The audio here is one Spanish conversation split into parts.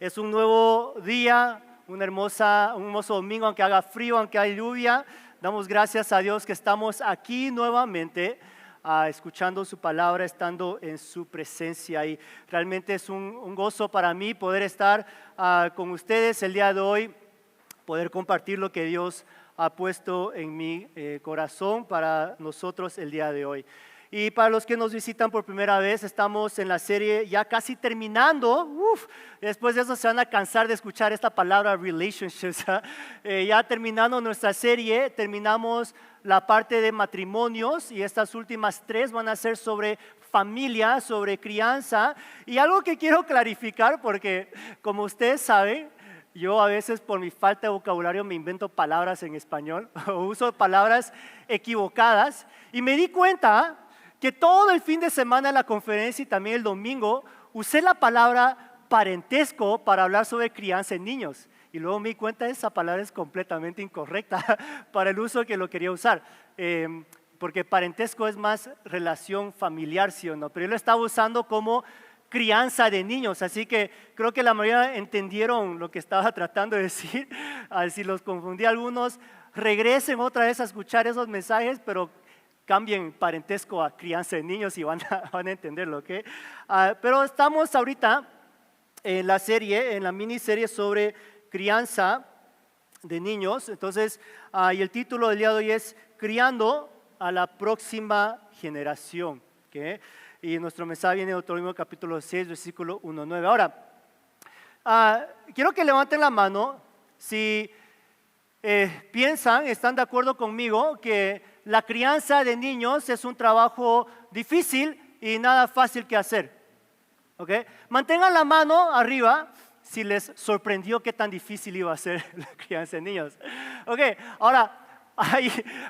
Es un nuevo día, un hermoso domingo, aunque haga frío, aunque haya lluvia. Damos gracias a Dios que estamos aquí nuevamente escuchando su palabra, estando en su presencia. Y realmente es un gozo para mí poder estar con ustedes el día de hoy, poder compartir lo que Dios ha puesto en mi corazón para nosotros el día de hoy. Y para los que nos visitan por primera vez, estamos en la serie ya casi terminando. Después de eso se van a cansar de escuchar esta palabra relationships. Ya terminando nuestra serie, terminamos la parte de matrimonios y estas últimas 3 van a ser sobre familia, sobre crianza. Y algo que quiero clarificar, porque como ustedes saben, yo a veces por mi falta de vocabulario me invento palabras en español o uso palabras equivocadas y me di cuenta que todo el fin de semana en la conferencia y también el domingo usé la palabra parentesco para hablar sobre crianza en niños. Y luego me di cuenta que esa palabra es completamente incorrecta para el uso que lo quería usar. Porque parentesco es más relación familiar, ¿sí o no? Pero yo lo estaba usando como crianza de niños, así que creo que la mayoría entendieron lo que estaba tratando de decir. Si los confundí algunos, regresen otra vez a escuchar esos mensajes, pero cambien parentesco a crianza de niños y van a entenderlo, ¿ok? Pero estamos ahorita en la serie, en la miniserie sobre crianza de niños. Entonces, y el título del día de hoy es Criando a la próxima generación, ¿ok? Y nuestro mensaje viene de Deuteronomio capítulo 6, versículo 1-9. Ahora, quiero que levanten la mano si piensan, están de acuerdo conmigo que la crianza de niños es un trabajo difícil y nada fácil que hacer. ¿Okay? Mantengan la mano arriba si les sorprendió qué tan difícil iba a ser la crianza de niños. Okay. Ahora,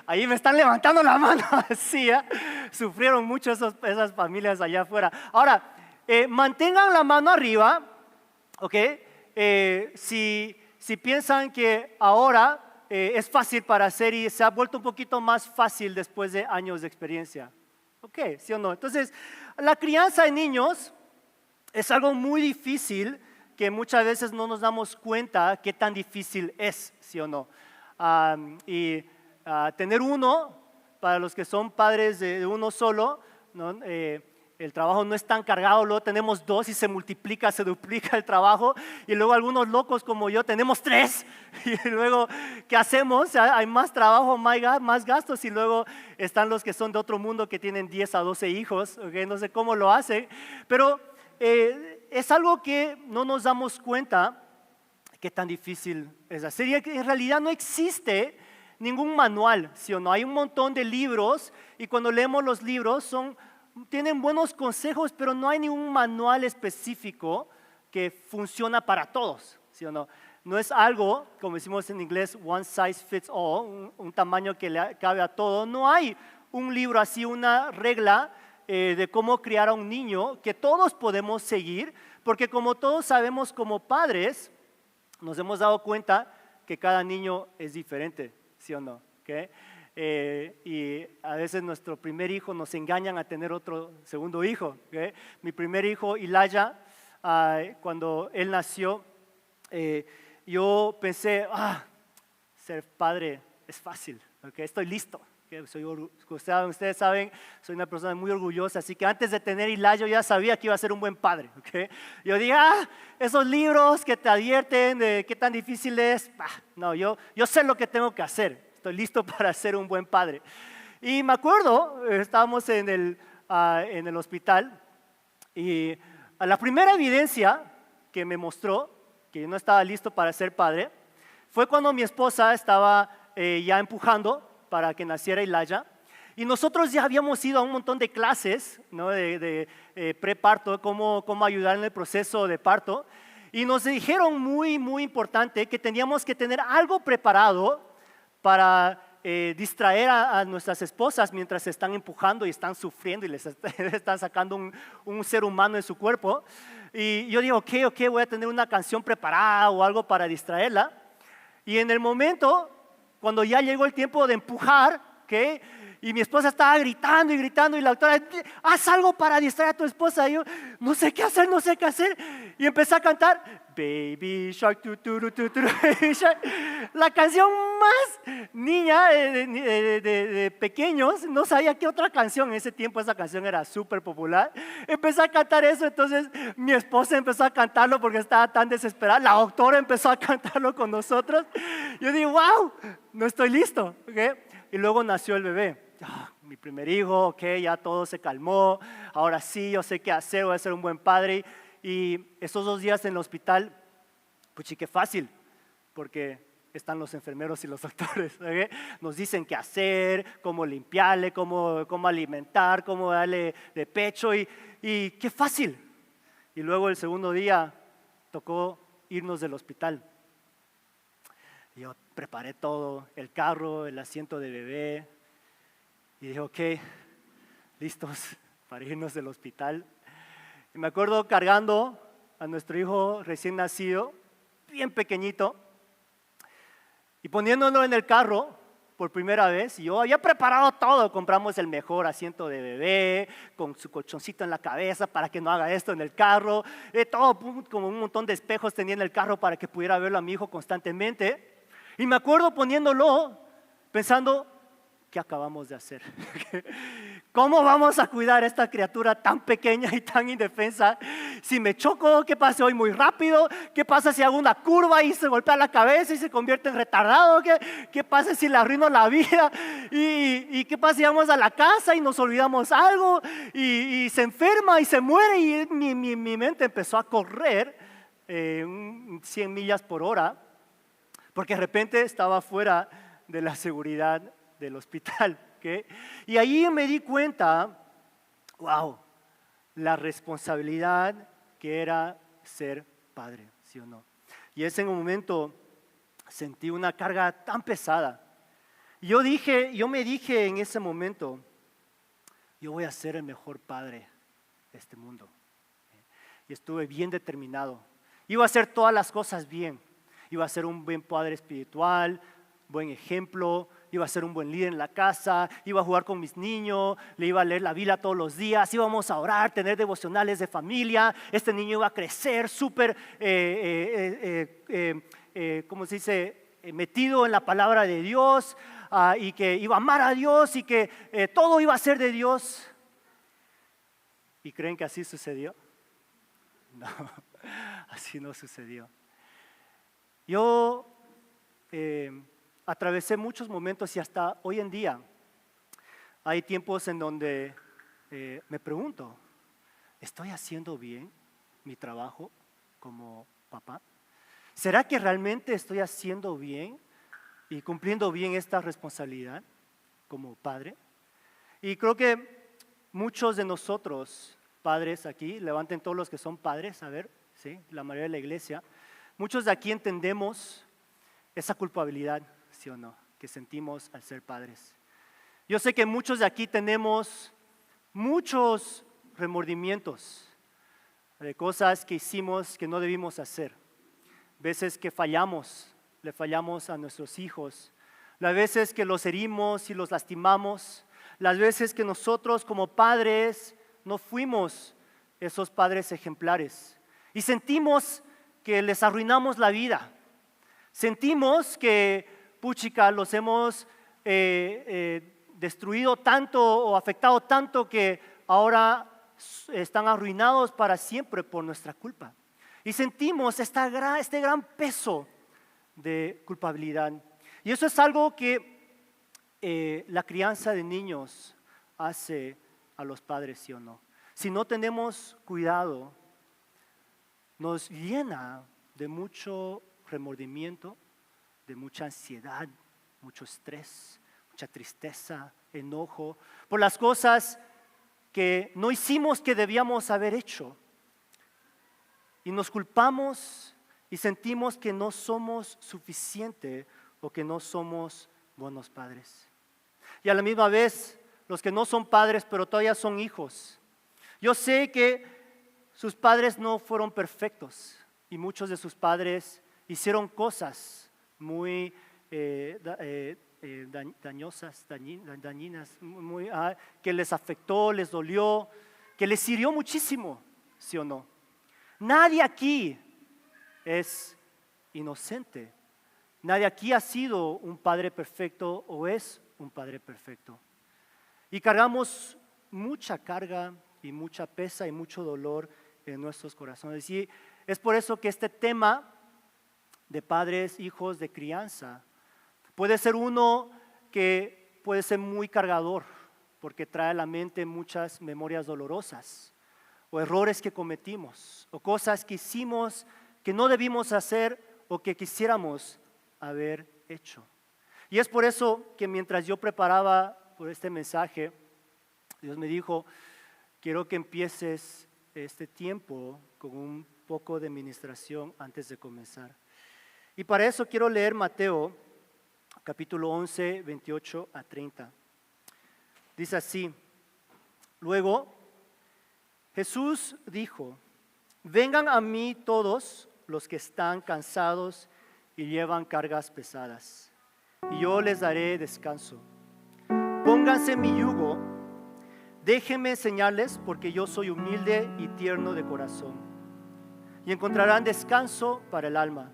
ahí me están levantando la mano. Sí, sufrieron mucho esas familias allá afuera. Ahora, mantengan la mano arriba. Okay. Si piensan que ahora es fácil para hacer y se ha vuelto un poquito más fácil después de años de experiencia. ¿Ok? ¿Sí o no? Entonces, la crianza de niños es algo muy difícil que muchas veces no nos damos cuenta qué tan difícil es, ¿sí o no? Tener uno, para los que son padres de uno solo, ¿no? El trabajo no es tan cargado, luego tenemos 2 y se multiplica, se duplica el trabajo, y luego algunos locos como yo tenemos 3, y luego, ¿qué hacemos? Hay más trabajo, más gastos, y luego están los que son de otro mundo que tienen 10 a 12 hijos, ¿okay? No sé cómo lo hacen, pero es algo que no nos damos cuenta qué tan difícil es hacer, y en realidad no existe ningún manual, ¿sí o no? Hay un montón de libros, y cuando leemos los libros tienen buenos consejos, pero no hay ningún manual específico que funciona para todos, ¿sí o no? No es algo, como decimos en inglés, one size fits all, un tamaño que le cabe a todo. No hay un libro así, una regla de cómo criar a un niño que todos podemos seguir, porque como todos sabemos como padres, nos hemos dado cuenta que cada niño es diferente, ¿sí o no? ¿Okay? Y a veces nuestro primer hijo nos engañan a tener otro segundo hijo. ¿Okay? Mi primer hijo, Elijah, cuando él nació, yo pensé, ser padre es fácil, ¿okay? Estoy listo. ¿Okay? Ustedes saben, soy una persona muy orgullosa, así que antes de tener Elijah yo ya sabía que iba a ser un buen padre. ¿Okay? Yo dije, esos libros que te advierten de qué tan difícil es, no, yo sé lo que tengo que hacer. Estoy listo para ser un buen padre. Y me acuerdo, estábamos en el hospital y la primera evidencia que me mostró que yo no estaba listo para ser padre fue cuando mi esposa estaba ya empujando para que naciera Elijah. Y nosotros ya habíamos ido a un montón de clases, ¿no? de preparto, cómo ayudar en el proceso de parto. Y nos dijeron muy, muy importante que teníamos que tener algo preparado para distraer a nuestras esposas mientras se están empujando y están sufriendo y les están sacando un ser humano de su cuerpo. Y yo digo, ok, voy a tener una canción preparada o algo para distraerla. Y en el momento, cuando ya llegó el tiempo de empujar, Y mi esposa estaba gritando y gritando y la doctora, haz algo para distraer a tu esposa. Y yo, no sé qué hacer, no sé qué hacer. Y empecé a cantar, Baby Shark, Baby Shark. La canción más niña de pequeños, no sabía qué otra canción. En ese tiempo esa canción era súper popular. Empecé a cantar eso, entonces mi esposa empezó a cantarlo porque estaba tan desesperada. La doctora empezó a cantarlo con nosotros. Yo digo, wow, no estoy listo. ¿Okay? Y luego nació el bebé. Mi primer hijo, ok, ya todo se calmó, ahora sí, yo sé qué hacer, voy a ser un buen padre. Y estos 2 días en el hospital, pues sí, qué fácil, porque están los enfermeros y los doctores, ¿okay? Nos dicen qué hacer, cómo limpiarle, cómo alimentar, cómo darle de pecho y qué fácil. Y luego el segundo día tocó irnos del hospital. Yo preparé todo, el carro, el asiento de bebé, y dije, ok, listos para irnos del hospital. Y me acuerdo cargando a nuestro hijo recién nacido, bien pequeñito, y poniéndolo en el carro por primera vez. Y yo había preparado todo, compramos el mejor asiento de bebé, con su colchoncito en la cabeza para que no haga esto en el carro, todo como un montón de espejos tenía en el carro para que pudiera verlo a mi hijo constantemente. Y me acuerdo poniéndolo, pensando, ¿qué acabamos de hacer? ¿Cómo vamos a cuidar a esta criatura tan pequeña y tan indefensa? Si me choco, ¿qué pasa hoy muy rápido? ¿Qué pasa si hago una curva y se golpea la cabeza y se convierte en retardado? ¿Qué pasa si le arruino la vida? ¿Y qué pasa si vamos a la casa y nos olvidamos algo? Y se enferma y se muere. Y mi mente empezó a correr 100 millas por hora, porque de repente estaba fuera de la seguridad del hospital. ¿Okay? Y ahí me di cuenta, wow, la responsabilidad que era ser padre, ¿sí o no? Y ese momento sentí una carga tan pesada. Yo me dije en ese momento, yo voy a ser el mejor padre de este mundo. Y estuve bien determinado. Iba a hacer todas las cosas bien. Iba a ser un buen padre espiritual, buen ejemplo, iba a ser un buen líder en la casa, iba a jugar con mis niños, le iba a leer la Biblia todos los días, íbamos a orar, tener devocionales de familia, este niño iba a crecer súper, ¿cómo se dice?, metido en la palabra de Dios, y que iba a amar a Dios y que todo iba a ser de Dios. ¿Y creen que así sucedió? No, así no sucedió. Yo atravesé muchos momentos y hasta hoy en día hay tiempos en donde me pregunto, ¿estoy haciendo bien mi trabajo como papá? ¿Será que realmente estoy haciendo bien y cumpliendo bien esta responsabilidad como padre? Y creo que muchos de nosotros, padres aquí, levanten todos los que son padres, a ver, ¿sí? La mayoría de la iglesia, muchos de aquí entendemos esa culpabilidad, ¿sí o no?, que sentimos al ser padres. Yo sé que muchos de aquí tenemos muchos remordimientos de cosas que hicimos que no debimos hacer. Veces que fallamos, le fallamos a nuestros hijos. Las veces que los herimos y los lastimamos. Las veces que nosotros como padres no fuimos esos padres ejemplares. Y sentimos que les arruinamos la vida. Sentimos que, puchica, los hemos destruido tanto o afectado tanto que ahora están arruinados para siempre por nuestra culpa. Y sentimos este gran peso de culpabilidad. Y eso es algo que la crianza de niños hace a los padres, ¿sí o no? Si no tenemos cuidado, nos llena de mucho remordimiento, de mucha ansiedad, mucho estrés, mucha tristeza, enojo, por las cosas que no hicimos que debíamos haber hecho. Y nos culpamos y sentimos que no somos suficientes o que no somos buenos padres. Y a la misma vez, los que no son padres pero todavía son hijos. Yo sé que sus padres no fueron perfectos y muchos de sus padres hicieron cosas muy dañinas, que les afectó, les dolió, que les hirió muchísimo, ¿sí o no? Nadie aquí es inocente. Nadie aquí ha sido un padre perfecto o es un padre perfecto. Y cargamos mucha carga y mucha pesa y mucho dolor en nuestros corazones. Y es por eso que este tema de padres, hijos, de crianza, puede ser uno que puede ser muy cargador, porque trae a la mente muchas memorias dolorosas, o errores que cometimos, o cosas que hicimos que no debimos hacer o que quisiéramos haber hecho. Y es por eso que mientras yo preparaba por este mensaje, Dios me dijo, quiero que empieces este tiempo con un poco de ministración antes de comenzar. Y para eso quiero leer Mateo, capítulo 11, 28 a 30. Dice así: luego Jesús dijo, vengan a mí todos los que están cansados y llevan cargas pesadas, y yo les daré descanso. Pónganse mi yugo, déjenme enseñarles, porque yo soy humilde y tierno de corazón, y encontrarán descanso para el alma,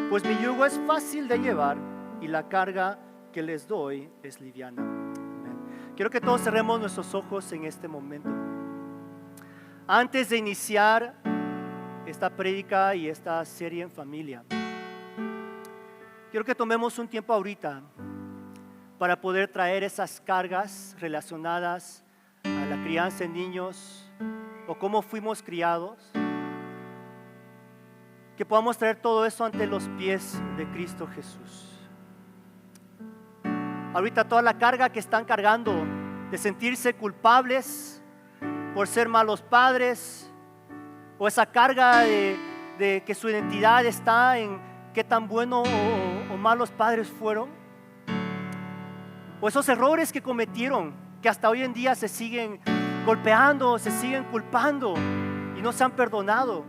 pues mi yugo es fácil de llevar y la carga que les doy es liviana. Amén. Quiero que todos cerremos nuestros ojos en este momento. Antes de iniciar esta prédica y esta serie en familia, quiero que tomemos un tiempo ahorita para poder traer esas cargas relacionadas a la crianza de niños o cómo fuimos criados, que podamos traer todo eso ante los pies de Cristo Jesús. Ahorita toda la carga que están cargando de sentirse culpables por ser malos padres, o esa carga de que su identidad está en qué tan bueno o malos padres fueron, o esos errores que cometieron, que hasta hoy en día se siguen golpeando, se siguen culpando y no se han perdonado.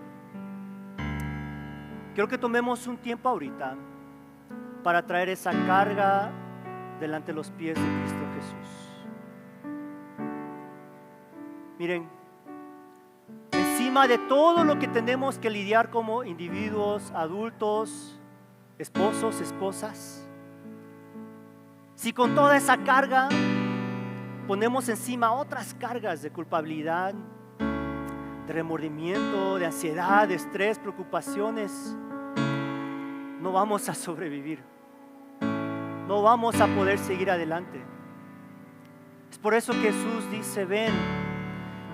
Quiero que tomemos un tiempo ahorita para traer esa carga delante de los pies de Cristo Jesús. Miren, encima de todo lo que tenemos que lidiar como individuos, adultos, esposos, esposas, si con toda esa carga ponemos encima otras cargas de culpabilidad, de remordimiento, de ansiedad, de estrés, preocupaciones, no vamos a sobrevivir. No vamos a poder seguir adelante. Es por eso que Jesús dice, ven,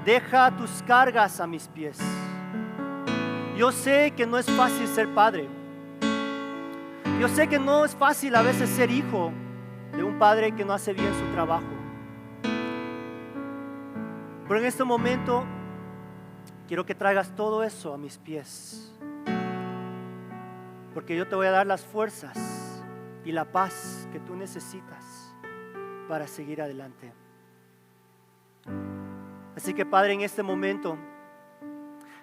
deja tus cargas a mis pies. Yo sé que no es fácil ser padre. Yo sé que no es fácil a veces ser hijo de un padre que no hace bien su trabajo. Pero en este momento quiero que traigas todo eso a mis pies, porque yo te voy a dar las fuerzas y la paz que tú necesitas para seguir adelante. Así que Padre, en este momento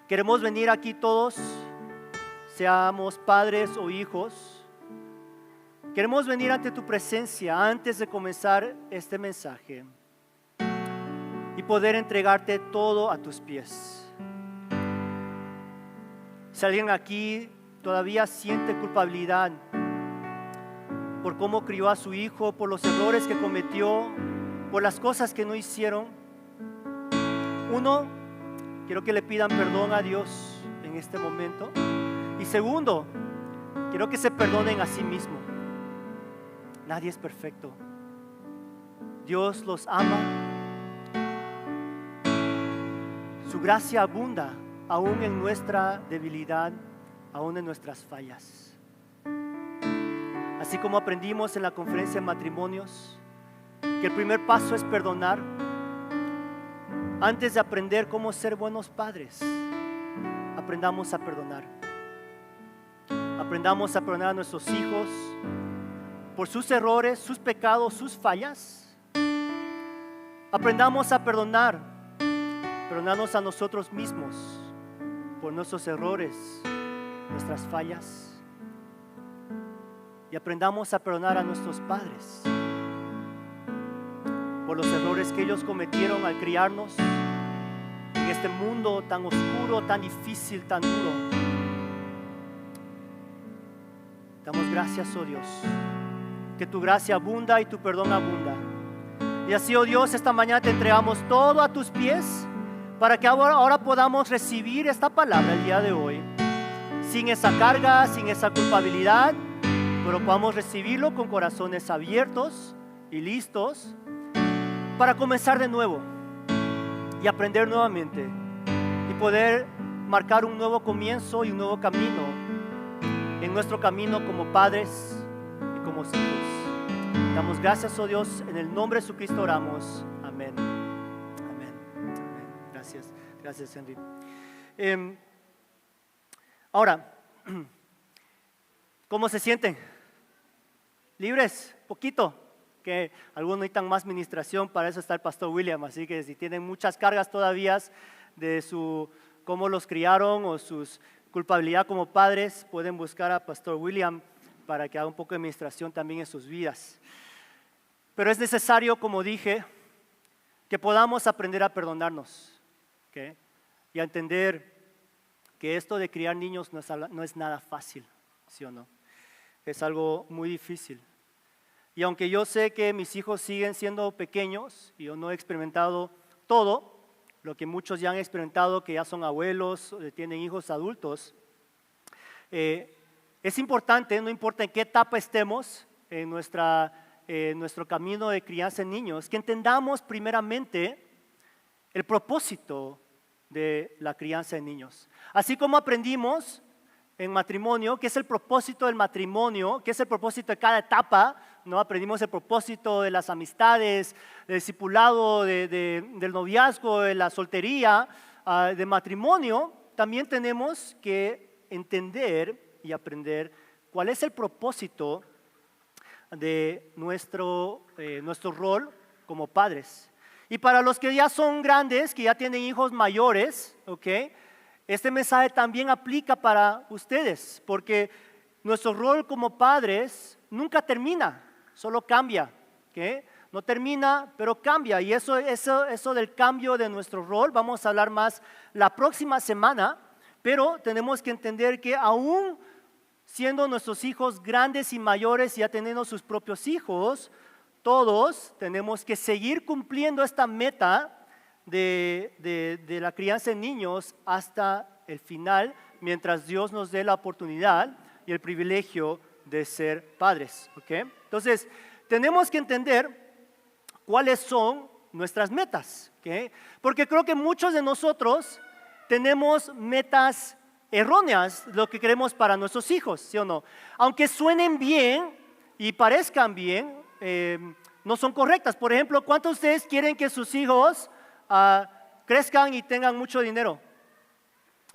queremos venir aquí todos, seamos padres o hijos. Queremos venir ante tu presencia antes de comenzar este mensaje y poder entregarte todo a tus pies. Si alguien aquí todavía siente culpabilidad por cómo crió a su hijo, por los errores que cometió, por las cosas que no hicieron, uno, quiero que le pidan perdón a Dios en este momento. Y segundo, quiero que se perdonen a sí mismos. Nadie es perfecto. Dios los ama. Su gracia abunda aún en nuestra debilidad, aún en nuestras fallas. Así como aprendimos en la conferencia de matrimonios, que el primer paso es perdonar. Antes de aprender cómo ser buenos padres, aprendamos a perdonar. Aprendamos a perdonar a nuestros hijos por sus errores, sus pecados, sus fallas. Aprendamos a perdonarnos a nosotros mismos por nuestros errores, nuestras fallas. y aprendamos a perdonar a nuestros padres por los errores que ellos cometieron al criarnos en este mundo tan oscuro, tan difícil, tan duro. Damos gracias, oh Dios, que tu gracia abunda y tu perdón abunda. Y así, oh Dios, esta mañana te entregamos todo a tus pies para que ahora podamos recibir esta palabra el día de hoy, sin esa carga, sin esa culpabilidad, pero podamos recibirlo con corazones abiertos y listos para comenzar de nuevo y aprender nuevamente y poder marcar un nuevo comienzo y un nuevo camino en nuestro camino como padres y como hijos. Damos gracias, oh Dios, en el nombre de Jesucristo oramos. Amén. Amén. Amén. Gracias. Gracias, Henry. Ahora, ¿cómo se sienten? ¿Libres? Poquito. Que algunos necesitan más ministración, para eso está el pastor William, así que si tienen muchas cargas todavía de cómo los criaron o su culpabilidad como padres, pueden buscar a pastor William para que haga un poco de ministración también en sus vidas. Pero es necesario, como dije, que podamos aprender a perdonarnos, ¿okay? Y a entender que esto de criar niños no es nada fácil, ¿sí o no? Es algo muy difícil. Y aunque yo sé que mis hijos siguen siendo pequeños y yo no he experimentado todo, lo que muchos ya han experimentado, que ya son abuelos, tienen hijos adultos, es importante, no importa en qué etapa estemos en nuestro camino de crianza en niños, que entendamos primeramente el propósito de la crianza de niños. Así como aprendimos en matrimonio, qué es el propósito del matrimonio, qué es el propósito de cada etapa, ¿no? Aprendimos el propósito de las amistades, del discipulado, del noviazgo, de la soltería, de matrimonio. También tenemos que entender y aprender cuál es el propósito de nuestro rol como padres. Y para los que ya son grandes, que ya tienen hijos mayores, ¿ok? Este mensaje también aplica para ustedes, porque nuestro rol como padres nunca termina, solo cambia, ¿okay? No termina, pero cambia, y eso del cambio de nuestro rol, vamos a hablar más la próxima semana, pero tenemos que entender que aún siendo nuestros hijos grandes y mayores y ya teniendo sus propios hijos, todos tenemos que seguir cumpliendo esta meta de la crianza en niños hasta el final, mientras Dios nos dé la oportunidad y el privilegio de ser padres, ¿okay? Entonces, tenemos que entender cuáles son nuestras metas, ¿okay? Porque creo que muchos de nosotros tenemos metas erróneas, lo que queremos para nuestros hijos, ¿sí o no? Aunque suenen bien y parezcan bien, no son correctas. Por ejemplo, ¿cuántos de ustedes quieren que sus hijos crezcan y tengan mucho dinero?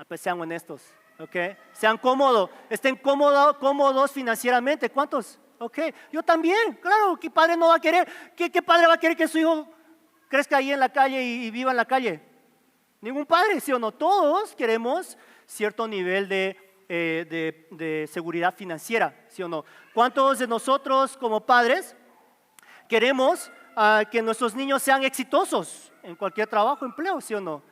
Pues sean honestos, ¿okay? Sean cómodos, estén cómodos financieramente. ¿Cuántos? Okay. Yo también, claro. ¿Qué padre no va a querer? ¿Qué padre va a querer que su hijo crezca ahí en la calle y viva en la calle? Ningún padre, ¿sí o no? Todos queremos cierto nivel de seguridad financiera, ¿sí o no? ¿Cuántos de nosotros como padres queremos que nuestros niños sean exitosos en cualquier trabajo, empleo, ¿sí o no?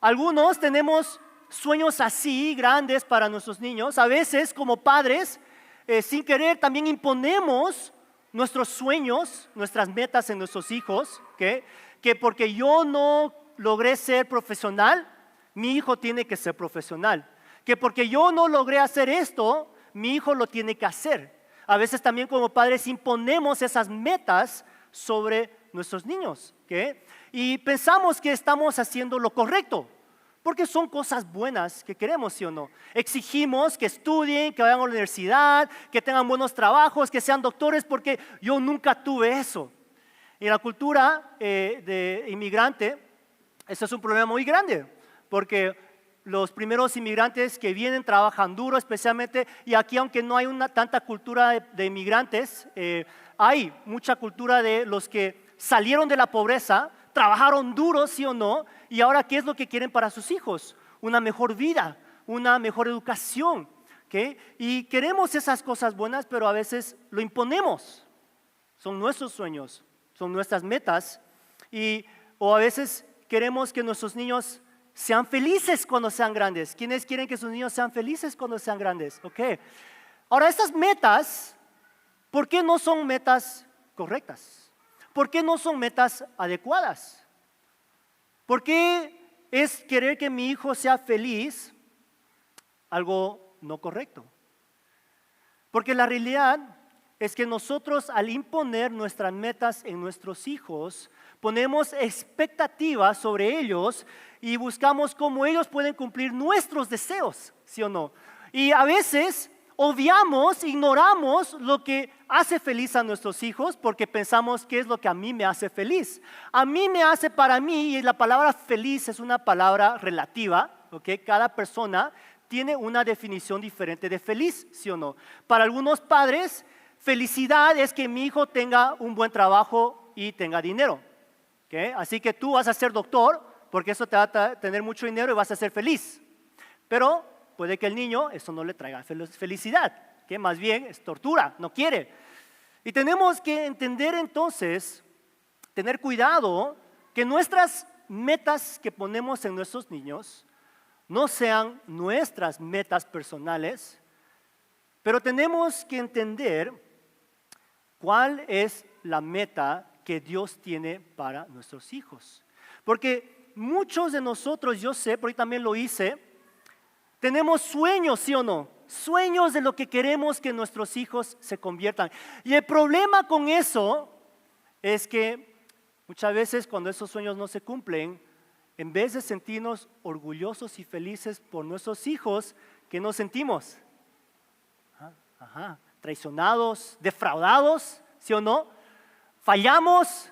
Algunos tenemos sueños así grandes para nuestros niños. A veces como padres, sin querer, también imponemos nuestros sueños, nuestras metas en nuestros hijos, ¿okay? Que porque yo no logré ser profesional, mi hijo tiene que ser profesional. Que porque yo no logré hacer esto, mi hijo lo tiene que hacer. A veces también como padres imponemos esas metas sobre nuestros niños, ¿okay? Y pensamos que estamos haciendo lo correcto, porque son cosas buenas que queremos, ¿sí o no? Exigimos que estudien, que vayan a la universidad, que tengan buenos trabajos, que sean doctores, porque yo nunca tuve eso. Y en la cultura de inmigrante, eso es un problema muy grande, porque los primeros inmigrantes que vienen trabajan duro especialmente, y aquí aunque no hay tanta cultura de inmigrantes, hay mucha cultura de los que salieron de la pobreza, trabajaron duro, sí o no, y ahora ¿qué es lo que quieren para sus hijos? Una mejor vida, una mejor educación, ¿ok? Y queremos esas cosas buenas, pero a veces lo imponemos. Son nuestros sueños, son nuestras metas, o a veces queremos que nuestros niños sean felices cuando sean grandes. ¿Quiénes quieren que sus niños sean felices cuando sean grandes? ¿Ok? Ahora, estas metas, ¿por qué no son metas correctas? ¿Por qué no son metas adecuadas? ¿Por qué es querer que mi hijo sea feliz algo no correcto? Porque la realidad es que nosotros, al imponer nuestras metas en nuestros hijos, ponemos expectativas sobre ellos y buscamos cómo ellos pueden cumplir nuestros deseos, ¿sí o no? Y a veces obviamos, ignoramos lo que hace feliz a nuestros hijos porque pensamos qué es lo que a mí me hace feliz. A mí me hace, para mí, y la palabra feliz es una palabra relativa, ¿ok? Cada persona tiene una definición diferente de feliz, ¿sí o no? Para algunos padres, felicidad es que mi hijo tenga un buen trabajo y tenga dinero, ¿ok? Así que tú vas a ser doctor porque eso te va a tener mucho dinero y vas a ser feliz. Pero puede que el niño eso no le traiga felicidad, que más bien es tortura, no quiere. Y tenemos que entender entonces, tener cuidado que nuestras metas que ponemos en nuestros niños no sean nuestras metas personales, pero tenemos que entender cuál es la meta que Dios tiene para nuestros hijos. Porque muchos de nosotros, yo sé, porque también lo hice, tenemos sueños, ¿sí o no? Sueños de lo que queremos que nuestros hijos se conviertan. Y el problema con eso es que muchas veces cuando esos sueños no se cumplen, en vez de sentirnos orgullosos y felices por nuestros hijos, ¿qué nos sentimos? Traicionados, defraudados, ¿sí o no? Fallamos,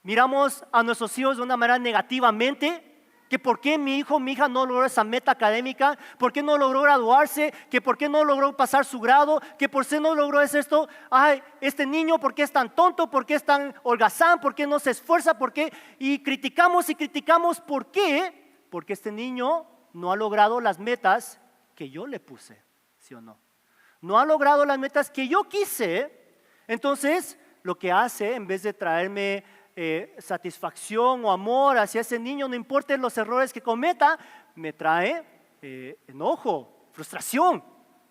miramos a nuestros hijos de una manera negativamente, que por qué mi hijo, mi hija no logró esa meta académica, por qué no logró graduarse, que por qué no logró pasar su grado, que por qué no logró esto, ay, este niño, por qué es tan tonto, por qué es tan holgazán, por qué no se esfuerza, por qué, y criticamos, ¿por qué? Porque este niño no ha logrado las metas que yo le puse, ¿sí o no? No ha logrado las metas que yo quise, entonces lo que hace, en vez de traerme satisfacción o amor hacia ese niño, no importa los errores que cometa, me trae enojo, frustración,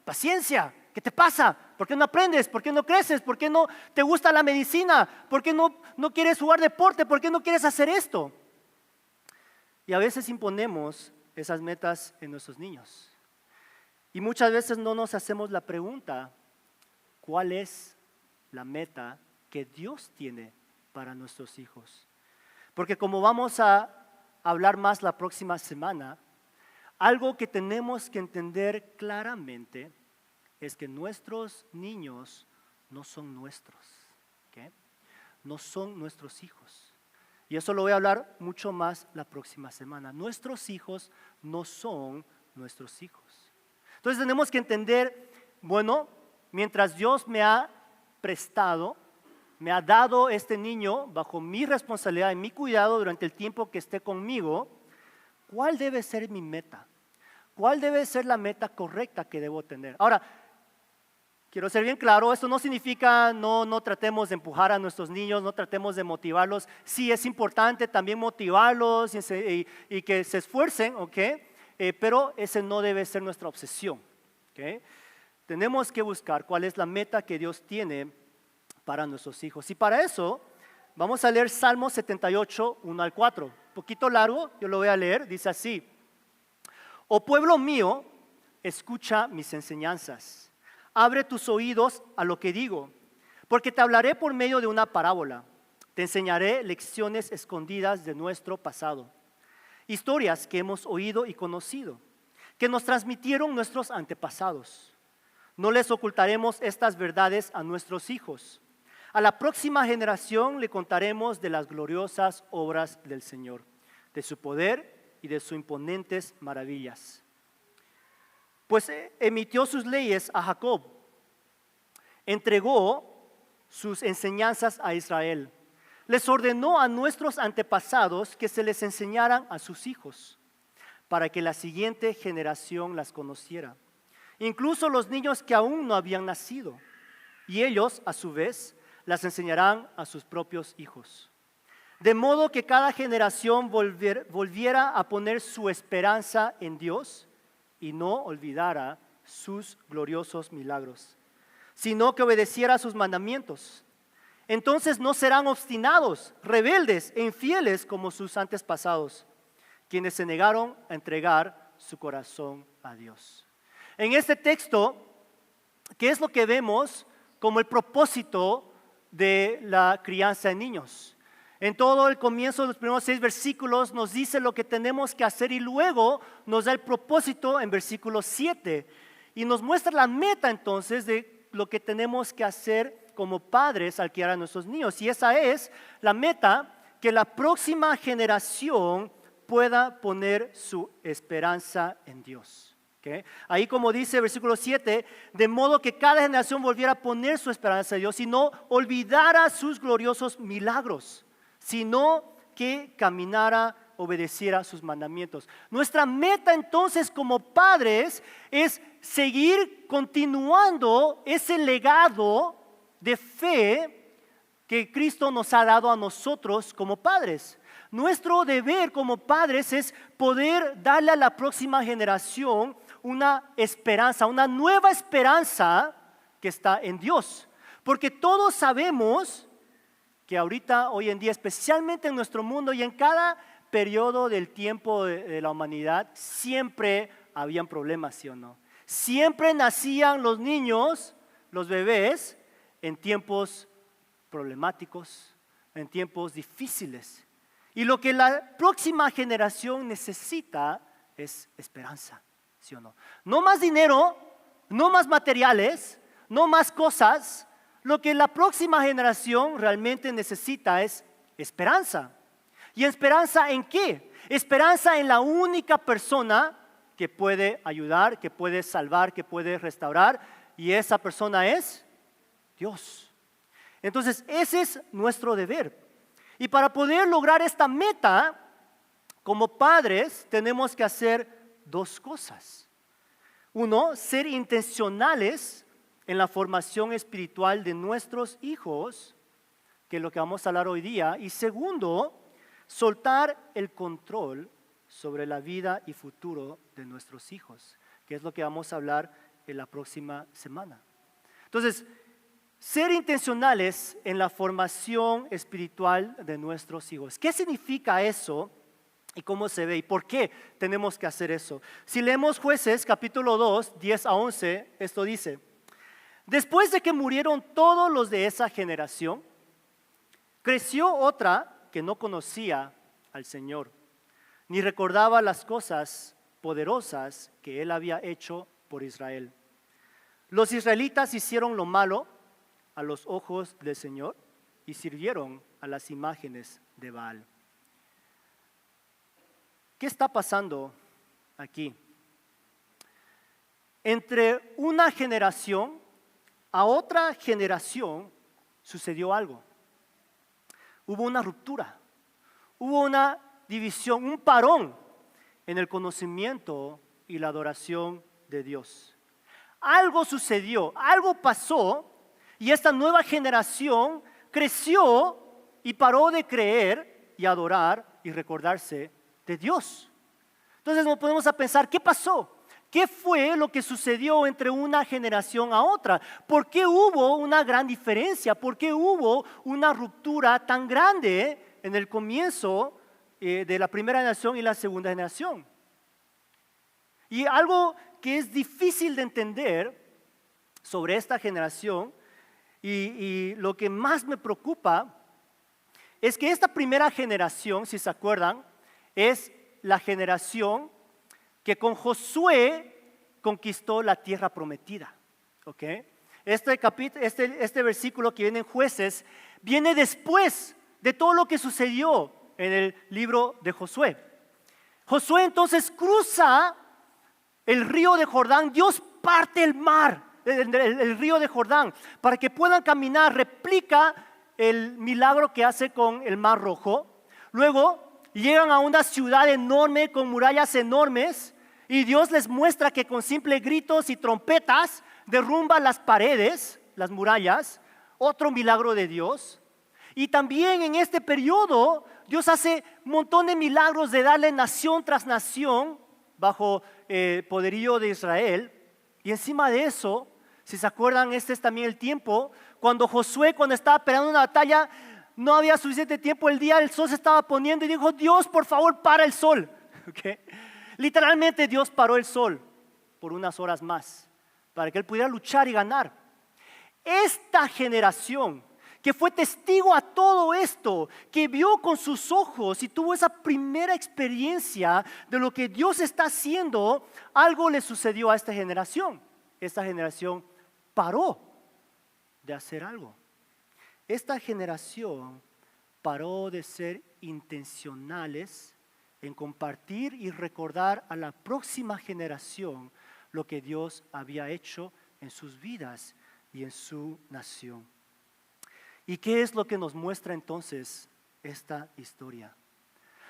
paciencia. ¿Qué te pasa? ¿Por qué no aprendes? ¿Por qué no creces? ¿Por qué no te gusta la medicina? ¿Por qué no quieres jugar deporte? ¿Por qué no quieres hacer esto? Y a veces imponemos esas metas en nuestros niños. Y muchas veces no nos hacemos la pregunta, ¿cuál es la meta que Dios tiene para nuestros hijos? Porque como vamos a hablar más la próxima semana, algo que tenemos que entender claramente es que nuestros niños no son nuestros, ¿okay? No son nuestros hijos. Y eso lo voy a hablar mucho más la próxima semana. Nuestros hijos no son nuestros hijos. Entonces tenemos que entender, bueno, mientras Dios me ha prestado, me ha dado este niño bajo mi responsabilidad y mi cuidado durante el tiempo que esté conmigo, ¿cuál debe ser mi meta? ¿Cuál debe ser la meta correcta que debo tener? Ahora, quiero ser bien claro, esto no significa no tratemos de empujar a nuestros niños, no tratemos de motivarlos. Sí, es importante también motivarlos y que se esfuercen, ¿ok? Pero ese no debe ser nuestra obsesión, ¿ok? Tenemos que buscar cuál es la meta que Dios tiene para nuestros hijos. Y para eso vamos a leer Salmo 78, 1 al 4. Un poquito largo, yo lo voy a leer, dice así: Oh pueblo mío, escucha mis enseñanzas, abre tus oídos a lo que digo, porque te hablaré por medio de una parábola, te enseñaré lecciones escondidas de nuestro pasado, historias que hemos oído y conocido, que nos transmitieron nuestros antepasados. No les ocultaremos estas verdades a nuestros hijos. A la próxima generación le contaremos de las gloriosas obras del Señor, de su poder y de sus imponentes maravillas. Pues emitió sus leyes a Jacob, entregó sus enseñanzas a Israel. Les ordenó a nuestros antepasados que se les enseñaran a sus hijos, para que la siguiente generación las conociera. incluso los niños que aún no habían nacido. Y ellos, a su vez, las enseñarán a sus propios hijos. De modo que cada generación volviera a poner su esperanza en Dios y no olvidara sus gloriosos milagros, sino que obedeciera a sus mandamientos. Entonces no serán obstinados, rebeldes e infieles como sus antepasados, quienes se negaron a entregar su corazón a Dios. En este texto, ¿qué es lo que vemos como el propósito de la crianza de niños? En todo el comienzo de los primeros 6 versículos nos dice lo que tenemos que hacer y luego nos da el propósito en versículo 7 y nos muestra la meta entonces de lo que tenemos que hacer como padres al criar a nuestros niños. Y esa es la meta, que la próxima generación pueda poner su esperanza en Dios. ¿Okay? Ahí como dice versículo 7, de modo que cada generación volviera a poner su esperanza en Dios y no olvidara sus gloriosos milagros, sino que caminara, obedeciera sus mandamientos. Nuestra meta entonces como padres es seguir continuando ese legado de fe que Cristo nos ha dado a nosotros como padres. Nuestro deber como padres es poder darle a la próxima generación una esperanza, una nueva esperanza que está en Dios. Porque todos sabemos que ahorita, hoy en día, especialmente en nuestro mundo y en cada periodo del tiempo de la humanidad, siempre habían problemas, ¿sí o no? Siempre nacían los niños, los bebés, en tiempos problemáticos, en tiempos difíciles. Y lo que la próxima generación necesita es esperanza, ¿sí o no? No más dinero, no más materiales, no más cosas. Lo que la próxima generación realmente necesita es esperanza. ¿Y esperanza en qué? Esperanza en la única persona que puede ayudar, que puede salvar, que puede restaurar. Y esa persona es Dios. Entonces, ese es nuestro deber. Y para poder lograr esta meta, como padres, tenemos que hacer 2 cosas. Uno, ser intencionales en la formación espiritual de nuestros hijos, que es lo que vamos a hablar hoy día. Y segundo, soltar el control sobre la vida y futuro de nuestros hijos, que es lo que vamos a hablar en la próxima semana. Entonces, ser intencionales en la formación espiritual de nuestros hijos. ¿Qué significa eso y cómo se ve y por qué tenemos que hacer eso? Si leemos Jueces capítulo 2, 10 a 11, esto dice: después de que murieron todos los de esa generación, creció otra que no conocía al Señor, ni recordaba las cosas poderosas que Él había hecho por Israel. Los israelitas hicieron lo malo a los ojos del Señor y sirvieron a las imágenes de Baal. ¿Qué está pasando aquí? Entre una generación a otra generación sucedió algo. Hubo una ruptura, hubo una división, un parón en el conocimiento y la adoración de Dios. Algo sucedió, algo pasó y esta nueva generación creció y paró de creer y adorar y recordarse de Dios. Entonces nos ponemos a pensar, ¿qué pasó? ¿Qué fue lo que sucedió entre una generación a otra? ¿Por qué hubo una gran diferencia? ¿Por qué hubo una ruptura tan grande en el comienzo de la primera generación y la segunda generación? Y algo que es difícil de entender sobre esta generación y lo que más me preocupa es que esta primera generación, si se acuerdan, es la generación que con Josué conquistó la tierra prometida. ¿Okay? Este versículo que viene en Jueces viene después de todo lo que sucedió en el libro de Josué. Josué entonces cruza el río de Jordán. Dios parte el mar, el río de Jordán, para que puedan caminar. Replica el milagro que hace con el mar rojo. Luego llegan a una ciudad enorme con murallas enormes Y Dios les muestra que con simples gritos y trompetas derrumba las paredes, las murallas, otro milagro de Dios. Y también en este periodo Dios hace un montón de milagros de darle nación tras nación bajo poderío de Israel. Y encima de eso, si se acuerdan, este es también el tiempo cuando Josué, cuando estaba peleando una batalla, no había suficiente tiempo, el sol se estaba poniendo y dijo: Dios, por favor, para el sol. ¿Okay? Literalmente Dios paró el sol por unas horas más para que él pudiera luchar y ganar. Esta generación que fue testigo a todo esto, que vio con sus ojos y tuvo esa primera experiencia de lo que Dios está haciendo, algo le sucedió a esta generación. Esta generación paró de hacer algo. Esta generación paró de ser intencionales en compartir y recordar a la próxima generación lo que Dios había hecho en sus vidas y en su nación. ¿Y qué es lo que nos muestra entonces esta historia?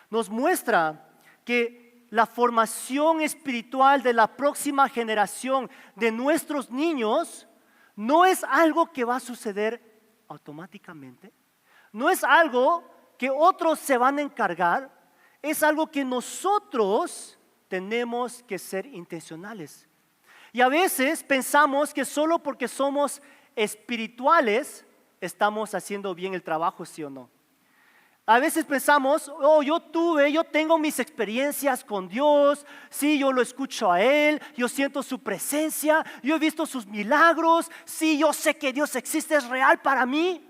Nos muestra que la formación espiritual de la próxima generación de nuestros niños no es algo que va a suceder automáticamente, no es algo que otros se van a encargar, es algo que nosotros tenemos que ser intencionales. Y a veces pensamos que solo porque somos espirituales estamos haciendo bien el trabajo, ¿sí o no? A veces pensamos: oh, yo tengo mis experiencias con Dios, sí, yo lo escucho a Él, yo siento su presencia, yo he visto sus milagros, sí, yo sé que Dios existe, es real para mí.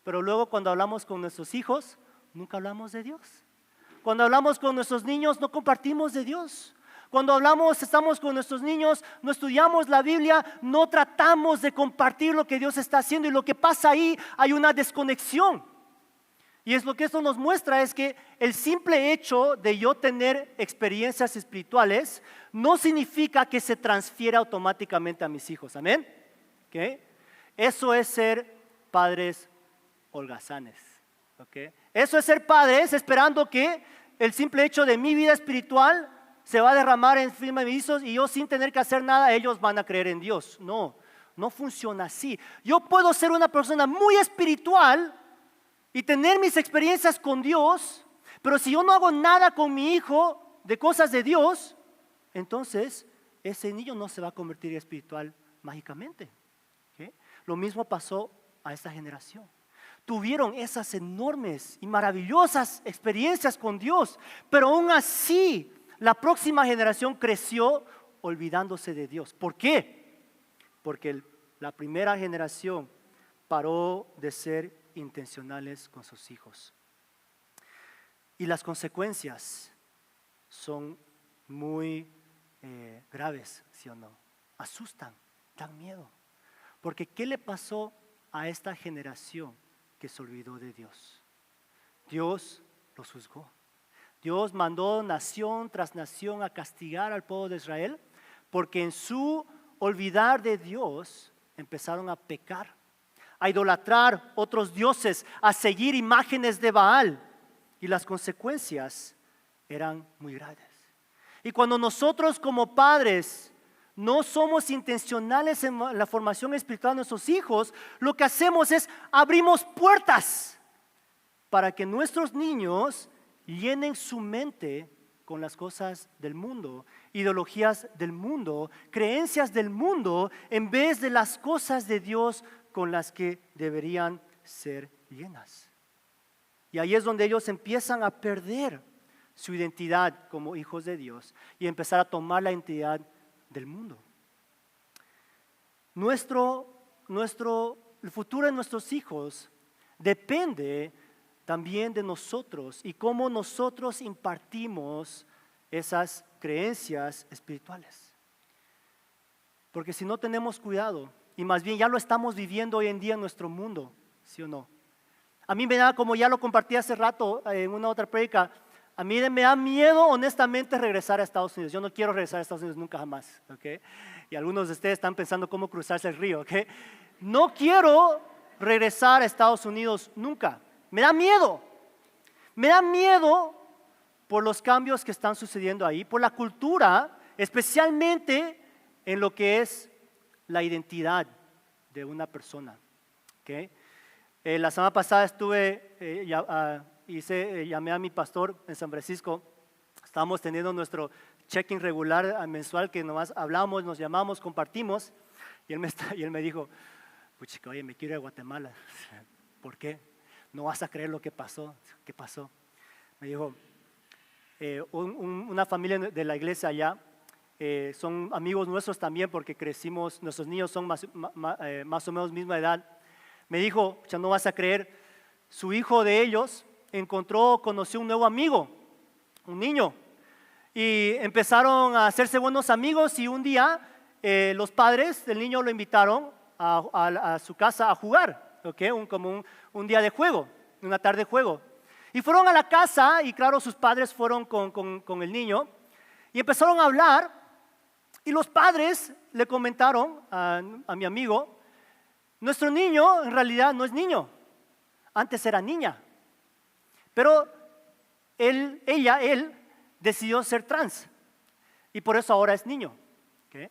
Pero luego cuando hablamos con nuestros hijos, nunca hablamos de Dios. Cuando hablamos con nuestros niños, no compartimos de Dios. Cuando estamos con nuestros niños, no estudiamos la Biblia, no tratamos de compartir lo que Dios está haciendo. Y lo que pasa ahí, hay una desconexión. Y es lo que esto nos muestra, es que el simple hecho de yo tener experiencias espirituales no significa que se transfiera automáticamente a mis hijos. ¿Amén? ¿Okay? Eso es ser padres holgazanes. ¿Okay? Eso es ser padres esperando que el simple hecho de mi vida espiritual se va a derramar encima de mis hijos y yo sin tener que hacer nada, ellos van a creer en Dios. No, no funciona así. Yo puedo ser una persona muy espiritual y tener mis experiencias con Dios, pero si yo no hago nada con mi hijo de cosas de Dios, entonces ese niño no se va a convertir espiritual mágicamente. ¿Okay? Lo mismo pasó a esta generación. Tuvieron esas enormes y maravillosas experiencias con Dios, pero aún así la próxima generación creció olvidándose de Dios. ¿Por qué? Porque la primera generación paró de ser intencionales con sus hijos. Y las consecuencias son muy graves, ¿sí o no? Asustan, dan miedo. Porque ¿qué le pasó a esta generación que se olvidó de Dios? Dios los juzgó. Dios mandó nación tras nación a castigar al pueblo de Israel porque en su olvidar de Dios empezaron a pecar, a idolatrar otros dioses, a seguir imágenes de Baal, y las consecuencias eran muy grandes. Y cuando nosotros como padres no somos intencionales en la formación espiritual de nuestros hijos, lo que hacemos es abrimos puertas para que nuestros niños llenen su mente con las cosas del mundo, ideologías del mundo, creencias del mundo, en vez de las cosas de Dios con las que deberían ser llenas. Y ahí es donde ellos empiezan a perder su identidad como hijos de Dios y empezar a tomar la identidad del mundo. El futuro de nuestros hijos depende también de nosotros y cómo nosotros impartimos esas creencias espirituales. Porque si no tenemos cuidado, y más bien ya lo estamos viviendo hoy en día en nuestro mundo, ¿sí o no? A mí me da, como ya lo compartí hace rato en una otra prédica, a mí me da miedo honestamente regresar a Estados Unidos. Yo no quiero regresar a Estados Unidos nunca jamás, ¿okay? Y algunos de ustedes están pensando cómo cruzarse el río, ¿okay? No quiero regresar a Estados Unidos nunca. Me da miedo por los cambios que están sucediendo ahí, por la cultura especialmente en lo que es la identidad de una persona. ¿Okay? La semana pasada llamé a mi pastor en San Francisco. Estábamos teniendo nuestro check-in regular mensual que nomás hablamos, nos llamamos, compartimos. Y él me dijo, puchica, oye, me quiero ir a Guatemala. ¿Por qué? No vas a creer lo que pasó. ¿Qué pasó? Me dijo, una familia de la iglesia allá, son amigos nuestros también porque crecimos, nuestros niños son más o menos misma edad. Me dijo, ya no vas a creer, su hijo de ellos conoció un nuevo amigo, un niño, y empezaron a hacerse buenos amigos y un día los padres del niño lo invitaron a su casa a jugar, ¿okay? Como un día de juego, una tarde de juego. Y fueron a la casa y claro, sus padres fueron con el niño y empezaron a hablar y los padres le comentaron a mi amigo, nuestro niño en realidad no es niño, antes era niña, pero él decidió ser trans y por eso ahora es niño. ¿Okay?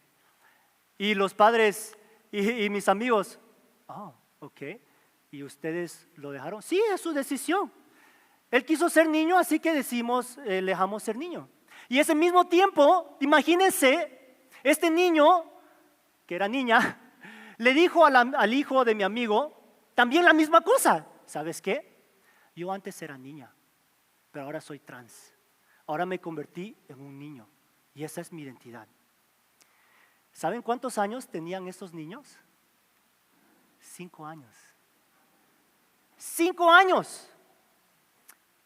Y los padres y mis amigos, ok, ¿y ustedes lo dejaron? Sí, es su decisión. Él quiso ser niño, así que le dejamos ser niño. Y ese mismo tiempo, imagínense, este niño, que era niña, le dijo al hijo de mi amigo también la misma cosa. ¿Sabes qué? Yo antes era niña, pero ahora soy trans. Ahora me convertí en un niño y esa es mi identidad. ¿Saben cuántos años tenían estos niños? 5 años. 5 años.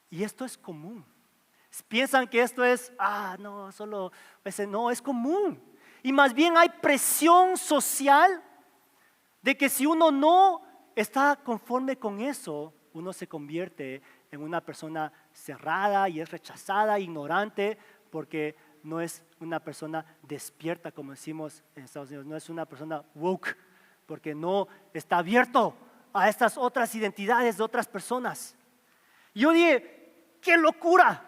Y esto es común. Piensan que esto es, no, solo ese, no, es común. Y más bien hay presión social de que si uno no está conforme con eso, uno se convierte en una persona cerrada y es rechazada, ignorante, porque no es una persona despierta, como decimos en Estados Unidos, no es una persona woke, porque no está abierto a estas otras identidades de otras personas. Y yo dije, ¡qué locura!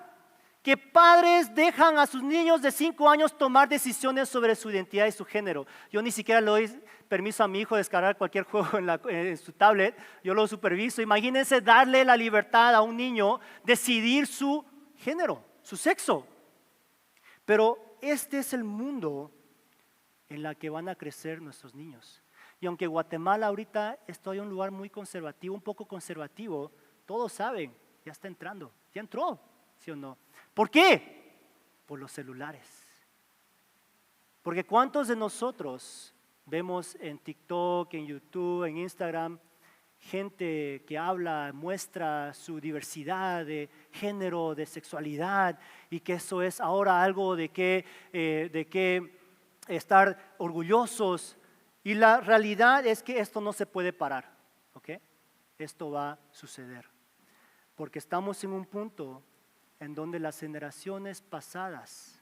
Que padres dejan a sus niños de 5 años tomar decisiones sobre su identidad y su género. Yo ni siquiera le doy permiso a mi hijo de descargar cualquier juego en su tablet, yo lo superviso. Imagínense darle la libertad a un niño decidir su género, su sexo. Pero este es el mundo en el que van a crecer nuestros niños. Y aunque Guatemala ahorita está en un lugar muy conservativo, un poco conservativo, todos saben, ya está entrando, ya entró, ¿sí o no? ¿Por qué? Por los celulares. Porque ¿cuántos de nosotros vemos en TikTok, en YouTube, en Instagram, gente que habla, muestra su diversidad de género, de sexualidad y que eso es ahora algo de que estar orgullosos? Y la realidad es que esto no se puede parar, ¿ok? Esto va a suceder porque estamos en un punto en donde las generaciones pasadas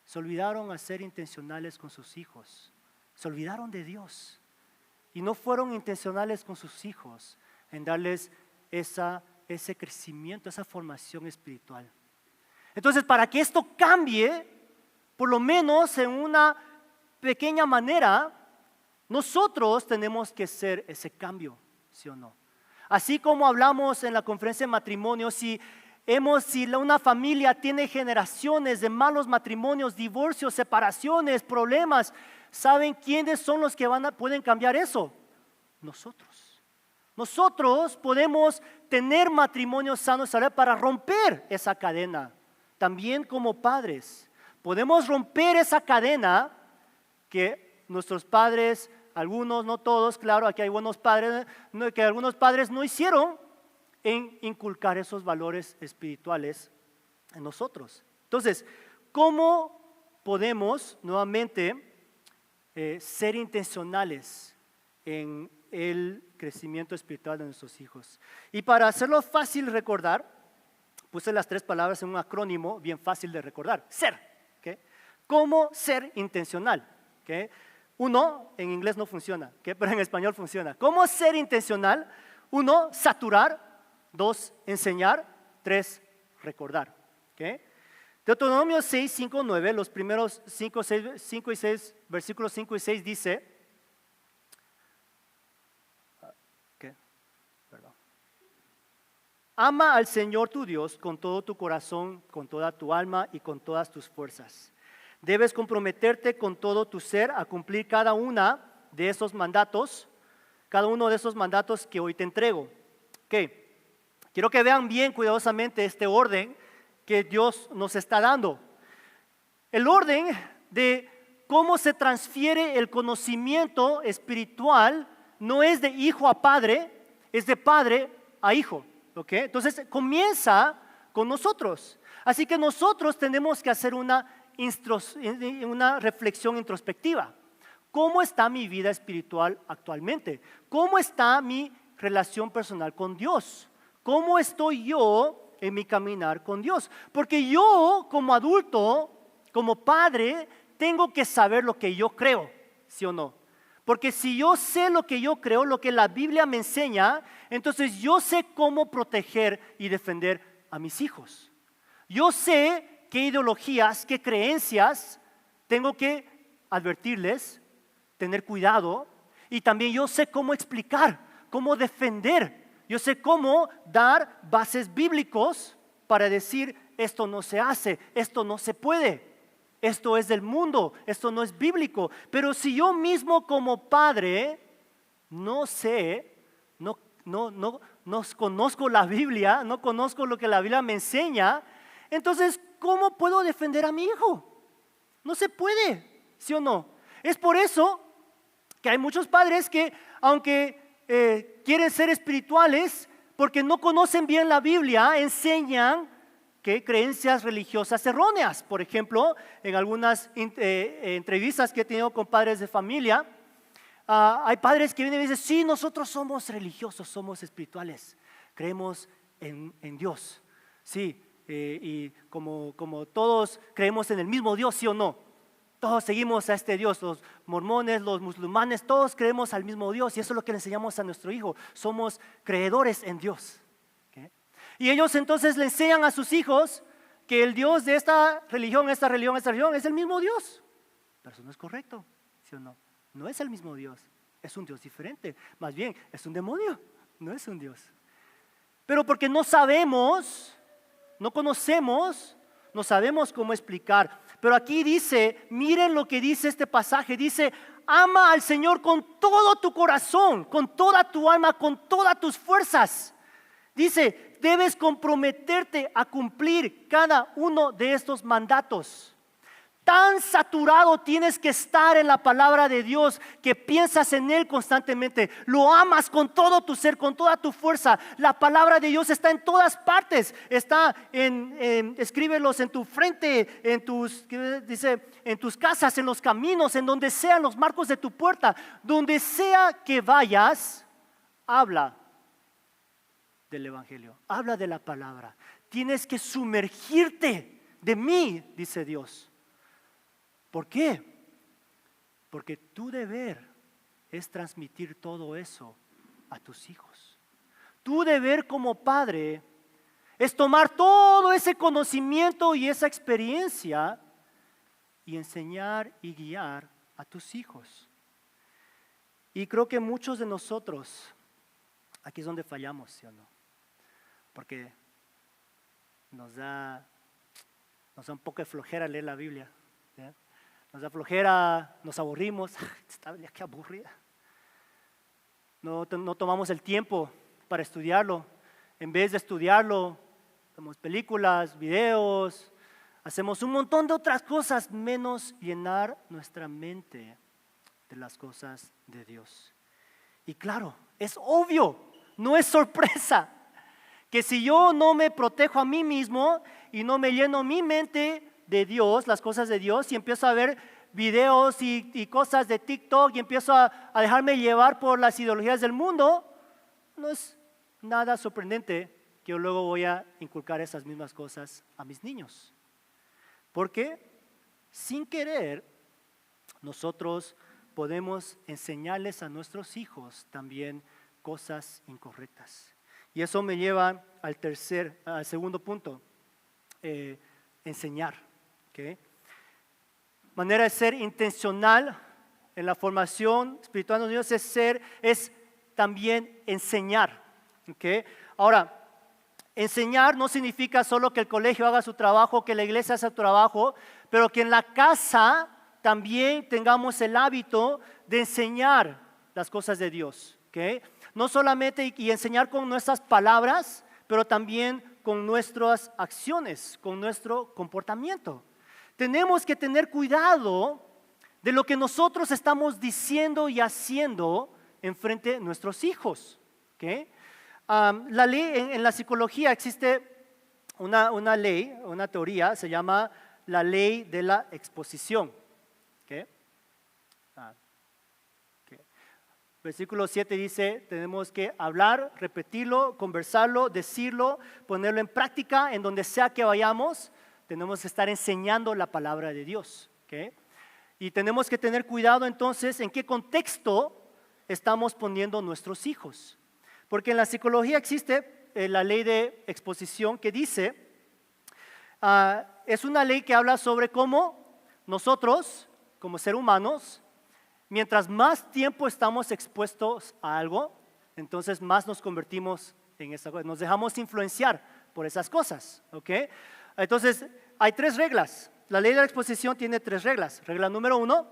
se olvidaron a ser intencionales con sus hijos, se olvidaron de Dios y no fueron intencionales con sus hijos en darles ese crecimiento, esa formación espiritual. Entonces, para que esto cambie, por lo menos en una pequeña manera, nosotros tenemos que ser ese cambio, ¿sí o no? Así como hablamos en la conferencia de matrimonio, si una familia tiene generaciones de malos matrimonios, divorcios, separaciones, problemas, ¿saben quiénes son los que pueden cambiar eso? Nosotros. Nosotros podemos tener matrimonios sanos para romper esa cadena. También como padres, podemos romper esa cadena que nuestros padres, algunos, no todos, claro, aquí hay buenos padres, que algunos padres no hicieron en inculcar esos valores espirituales en nosotros. Entonces, ¿cómo podemos nuevamente ser intencionales en el crecimiento espiritual de nuestros hijos? Y para hacerlo fácil recordar, puse las 3 palabras en un acrónimo bien fácil de recordar: ser. ¿Okay? ¿Cómo ser intencional? ¿Okay? 1, en inglés no funciona, ¿okay? Pero en español funciona. ¿Cómo ser intencional? 1, saturar. 2, enseñar. 3, recordar. ¿Okay? Deuteronomio 6, 5, 9, los primeros 5 y 6, versículos 5 y 6 dice, ¿qué? Perdón. Ama al Señor tu Dios con todo tu corazón, con toda tu alma y con todas tus fuerzas. Debes comprometerte con todo tu ser a cumplir cada uno de esos mandatos que hoy te entrego. Okay. Quiero que vean bien cuidadosamente este orden que Dios nos está dando. El orden de cómo se transfiere el conocimiento espiritual no es de hijo a padre, es de padre a hijo. ¿Okay? Entonces comienza con nosotros. Así que nosotros tenemos que hacer una reflexión introspectiva. ¿Cómo está mi vida espiritual actualmente? ¿Cómo está mi relación personal con Dios? ¿Cómo estoy yo en mi caminar con Dios? Porque yo como adulto, como padre, tengo que saber lo que yo creo, ¿sí o no? Porque si yo sé lo que yo creo, lo que la Biblia me enseña, entonces yo sé cómo proteger y defender a mis hijos. Yo sé qué ideologías, qué creencias tengo que advertirles, tener cuidado, y también yo sé cómo explicar, cómo defender. Yo sé cómo dar bases bíblicos para decir esto no se hace, esto no se puede, esto es del mundo, esto no es bíblico. Pero si yo mismo como padre no sé, no conozco la Biblia, no conozco lo que la Biblia me enseña, entonces ¿cómo puedo defender a mi hijo? No se puede, ¿sí o no? Es por eso que hay muchos padres que aunque quieren ser espirituales, porque no conocen bien la Biblia, enseñan que creencias religiosas erróneas. Por ejemplo, en algunas entrevistas que he tenido con padres de familia, hay padres que vienen y dicen, sí, nosotros somos religiosos, somos espirituales, creemos en Dios. Sí, y como todos creemos en el mismo Dios, ¿sí o no? Todos seguimos a este Dios, los mormones, los musulmanes, todos creemos al mismo Dios y eso es lo que le enseñamos a nuestro hijo. Somos creedores en Dios. ¿Okay? Y ellos entonces le enseñan a sus hijos que el Dios de esta religión es el mismo Dios. Pero eso no es correcto, ¿sí o no? No es el mismo Dios, es un Dios diferente. Más bien, es un demonio, no es un Dios. Pero porque no sabemos, no conocemos, no sabemos cómo explicar. Pero aquí dice, miren lo que dice este pasaje, dice, ama al Señor con todo tu corazón, con toda tu alma, con todas tus fuerzas. Dice, debes comprometerte a cumplir cada uno de estos mandatos. Tan saturado tienes que estar en la palabra de Dios que piensas en Él constantemente. Lo amas con todo tu ser, con toda tu fuerza. La palabra de Dios está en todas partes. Está escríbelos en tu frente, en tus casas, en los caminos, en donde sean los marcos de tu puerta. Donde sea que vayas, habla del Evangelio. Habla de la palabra. Tienes que sumergirte de mí, dice Dios. ¿Por qué? Porque tu deber es transmitir todo eso a tus hijos. Tu deber como padre es tomar todo ese conocimiento y esa experiencia y enseñar y guiar a tus hijos. Y creo que muchos de nosotros, aquí es donde fallamos, ¿sí o no? Porque nos da un poco de flojera leer la Biblia, ¿sí? Nos da flojera, nos aburrimos, esta Biblia qué aburrida. No tomamos el tiempo para estudiarlo. En vez de estudiarlo, vemos películas, videos, hacemos un montón de otras cosas menos llenar nuestra mente de las cosas de Dios. Y claro, es obvio, no es sorpresa, que si yo no me protejo a mí mismo y no me lleno mi mente de Dios, las cosas de Dios, y empiezo a ver videos y cosas de TikTok y empiezo a dejarme llevar por las ideologías del mundo, no es nada sorprendente que yo luego voy a inculcar esas mismas cosas a mis niños. Porque sin querer nosotros podemos enseñarles a nuestros hijos también cosas incorrectas. Y eso me lleva al segundo punto. enseñar. ¿Okay? Manera de ser intencional en la formación espiritual de los niños es también enseñar. ¿Okay? Ahora, enseñar no significa solo que el colegio haga su trabajo, que la iglesia haga su trabajo, pero que en la casa también tengamos el hábito de enseñar las cosas de Dios. ¿Okay? No solamente y enseñar con nuestras palabras, pero también con nuestras acciones, con nuestro comportamiento. Tenemos que tener cuidado de lo que nosotros estamos diciendo y haciendo en frente de nuestros hijos. ¿Okay? La ley en la psicología existe una ley, una teoría, se llama la ley de la exposición. ¿Okay? Versículo 7 dice, tenemos que hablar, repetirlo, conversarlo, decirlo, ponerlo en práctica en donde sea que vayamos. Tenemos que estar enseñando la palabra de Dios. ¿Okay? Y tenemos que tener cuidado entonces en qué contexto estamos poniendo nuestros hijos. Porque en la psicología existe la ley de exposición que dice, es una ley que habla sobre cómo nosotros, como seres humanos, mientras más tiempo estamos expuestos a algo, entonces más nos convertimos en esa cosa, nos dejamos influenciar por esas cosas. ¿Okay? Entonces, hay 3 reglas. La ley de la exposición tiene 3 reglas. Regla número 1,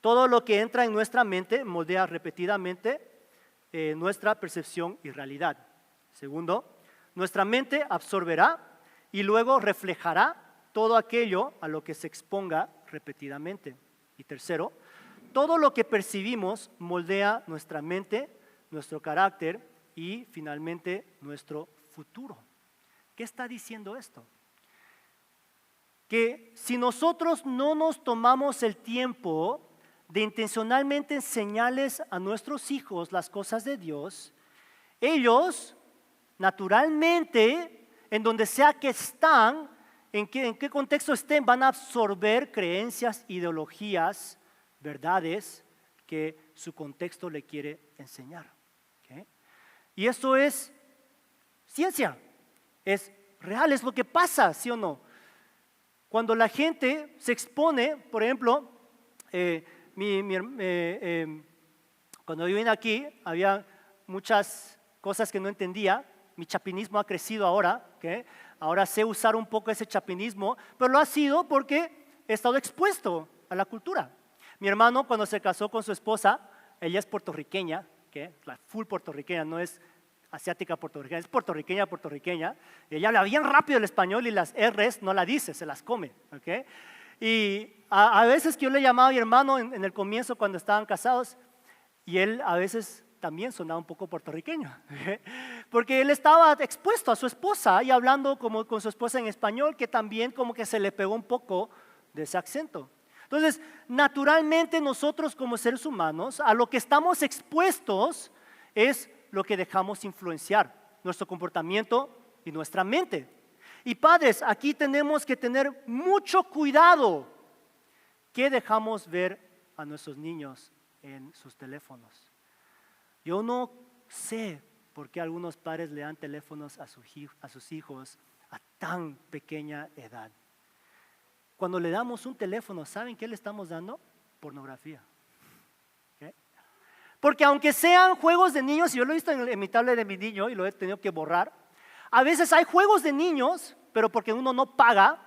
todo lo que entra en nuestra mente moldea repetidamente nuestra percepción y realidad. Segundo, nuestra mente absorberá y luego reflejará todo aquello a lo que se exponga repetidamente. Y tercero, todo lo que percibimos moldea nuestra mente, nuestro carácter y finalmente nuestro futuro. ¿Qué está diciendo esto? Que si nosotros no nos tomamos el tiempo de intencionalmente enseñarles a nuestros hijos las cosas de Dios, ellos naturalmente, en donde sea que están, en qué contexto estén, van a absorber creencias, ideologías, verdades que su contexto le quiere enseñar. ¿Okay? Y eso es ciencia, es real, es lo que pasa, ¿sí o no? Cuando la gente se expone, por ejemplo, cuando yo vine aquí había muchas cosas que no entendía. Mi chapinismo ha crecido ahora, ¿okay? Ahora sé usar un poco ese chapinismo, pero lo ha sido porque he estado expuesto a la cultura. Mi hermano, cuando se casó con su esposa, ella es puertorriqueña, ¿okay? La full puertorriqueña, no es asiática puertorriqueña, es puertorriqueña. Ella habla bien rápido el español y las R's no la dice, se las come. ¿Okay? Y a veces que yo le llamaba a mi hermano en el comienzo cuando estaban casados, y él a veces también sonaba un poco puertorriqueño, ¿okay? Porque él estaba expuesto a su esposa y hablando como con su esposa en español, que también como que se le pegó un poco de ese acento. Entonces, naturalmente nosotros como seres humanos, a lo que estamos expuestos es lo que dejamos influenciar, nuestro comportamiento y nuestra mente. Y padres, aquí tenemos que tener mucho cuidado. ¿Qué dejamos ver a nuestros niños en sus teléfonos? Yo no sé por qué algunos padres le dan teléfonos a sus hijos a tan pequeña edad. Cuando le damos un teléfono, ¿saben qué le estamos dando? Pornografía. ¿Okay? Porque aunque sean juegos de niños, y yo lo he visto en mi tablet de mi niño y lo he tenido que borrar, a veces hay juegos de niños, pero porque uno no paga,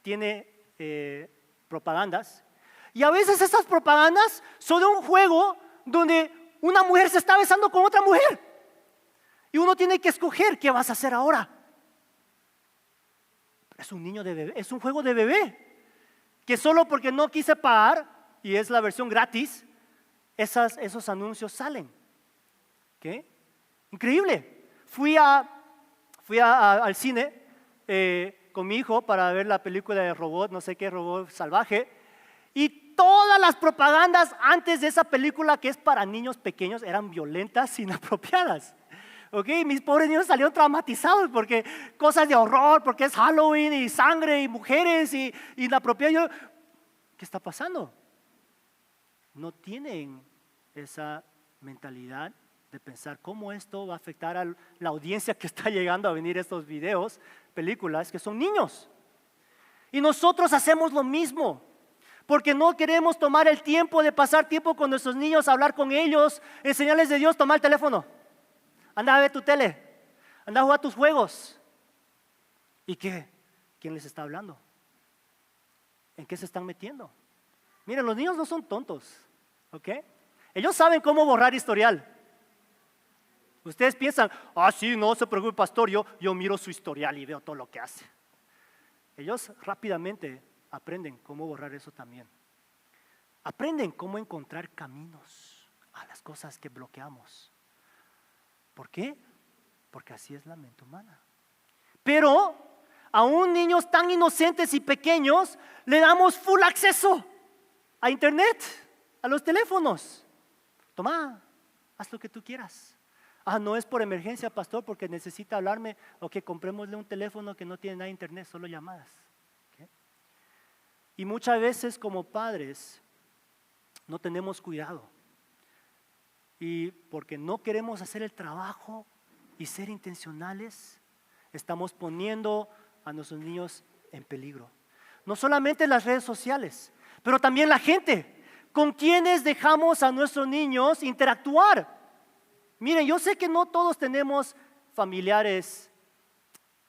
tiene propagandas. Y a veces esas propagandas son de un juego donde una mujer se está besando con otra mujer. Y uno tiene que escoger qué vas a hacer ahora. Es un niño de bebé, es un juego de bebé. Que solo porque no quise pagar, y es la versión gratis, esos anuncios salen. ¿Okay? Increíble. Fui al cine con mi hijo para ver la película de robot, no sé qué, robot salvaje, y todas las propagandas antes de esa película, que es para niños pequeños, eran violentas, inapropiadas. ¿Okay? Mis pobres niños salieron traumatizados porque cosas de horror, porque es Halloween y sangre y mujeres y inapropiado. ¿Qué está pasando? No tienen esa mentalidad de pensar cómo esto va a afectar a la audiencia que está llegando a venir estos videos, películas, que son niños. Y nosotros hacemos lo mismo, porque no queremos tomar el tiempo de pasar tiempo con nuestros niños, hablar con ellos, enseñarles de Dios, tomar el teléfono. Anda a ver tu tele, anda a jugar tus juegos. ¿Y qué? ¿Quién les está hablando? ¿En qué se están metiendo? Miren, los niños no son tontos, ¿ok? Ellos saben cómo borrar historial. Ustedes piensan, sí, no se preocupe, pastor, yo miro su historial y veo todo lo que hace. Ellos rápidamente aprenden cómo borrar eso también. Aprenden cómo encontrar caminos a las cosas que bloqueamos. ¿Por qué? Porque así es la mente humana. Pero aún niños tan inocentes y pequeños le damos full acceso a internet, a los teléfonos. Toma, haz lo que tú quieras. No es por emergencia, pastor, porque necesita hablarme. Ok, comprémosle un teléfono que no tiene nada de internet, solo llamadas. ¿Okay? Y muchas veces como padres no tenemos cuidado. Y porque no queremos hacer el trabajo y ser intencionales, estamos poniendo a nuestros niños en peligro. No solamente las redes sociales, pero también la gente. ¿Con quienes dejamos a nuestros niños interactuar? Miren, yo sé que no todos tenemos familiares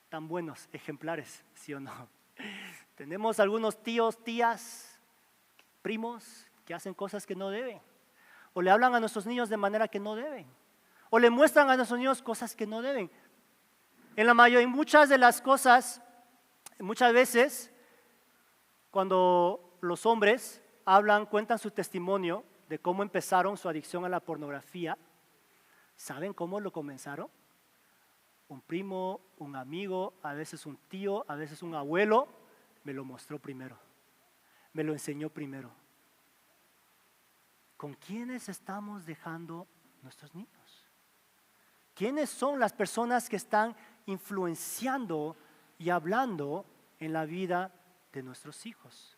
tan buenos, ejemplares, ¿sí o no? Tenemos algunos tíos, tías, primos que hacen cosas que no deben. O le hablan a nuestros niños de manera que no deben. O le muestran a nuestros niños cosas que no deben. En muchas de las cosas, muchas veces, cuando los hombres cuentan su testimonio de cómo empezaron su adicción a la pornografía, ¿saben cómo lo comenzaron? Un primo, un amigo, a veces un tío, a veces un abuelo, me lo mostró primero, me lo enseñó primero. ¿Con quiénes estamos dejando nuestros niños? ¿Quiénes son las personas que están influenciando y hablando en la vida de nuestros hijos?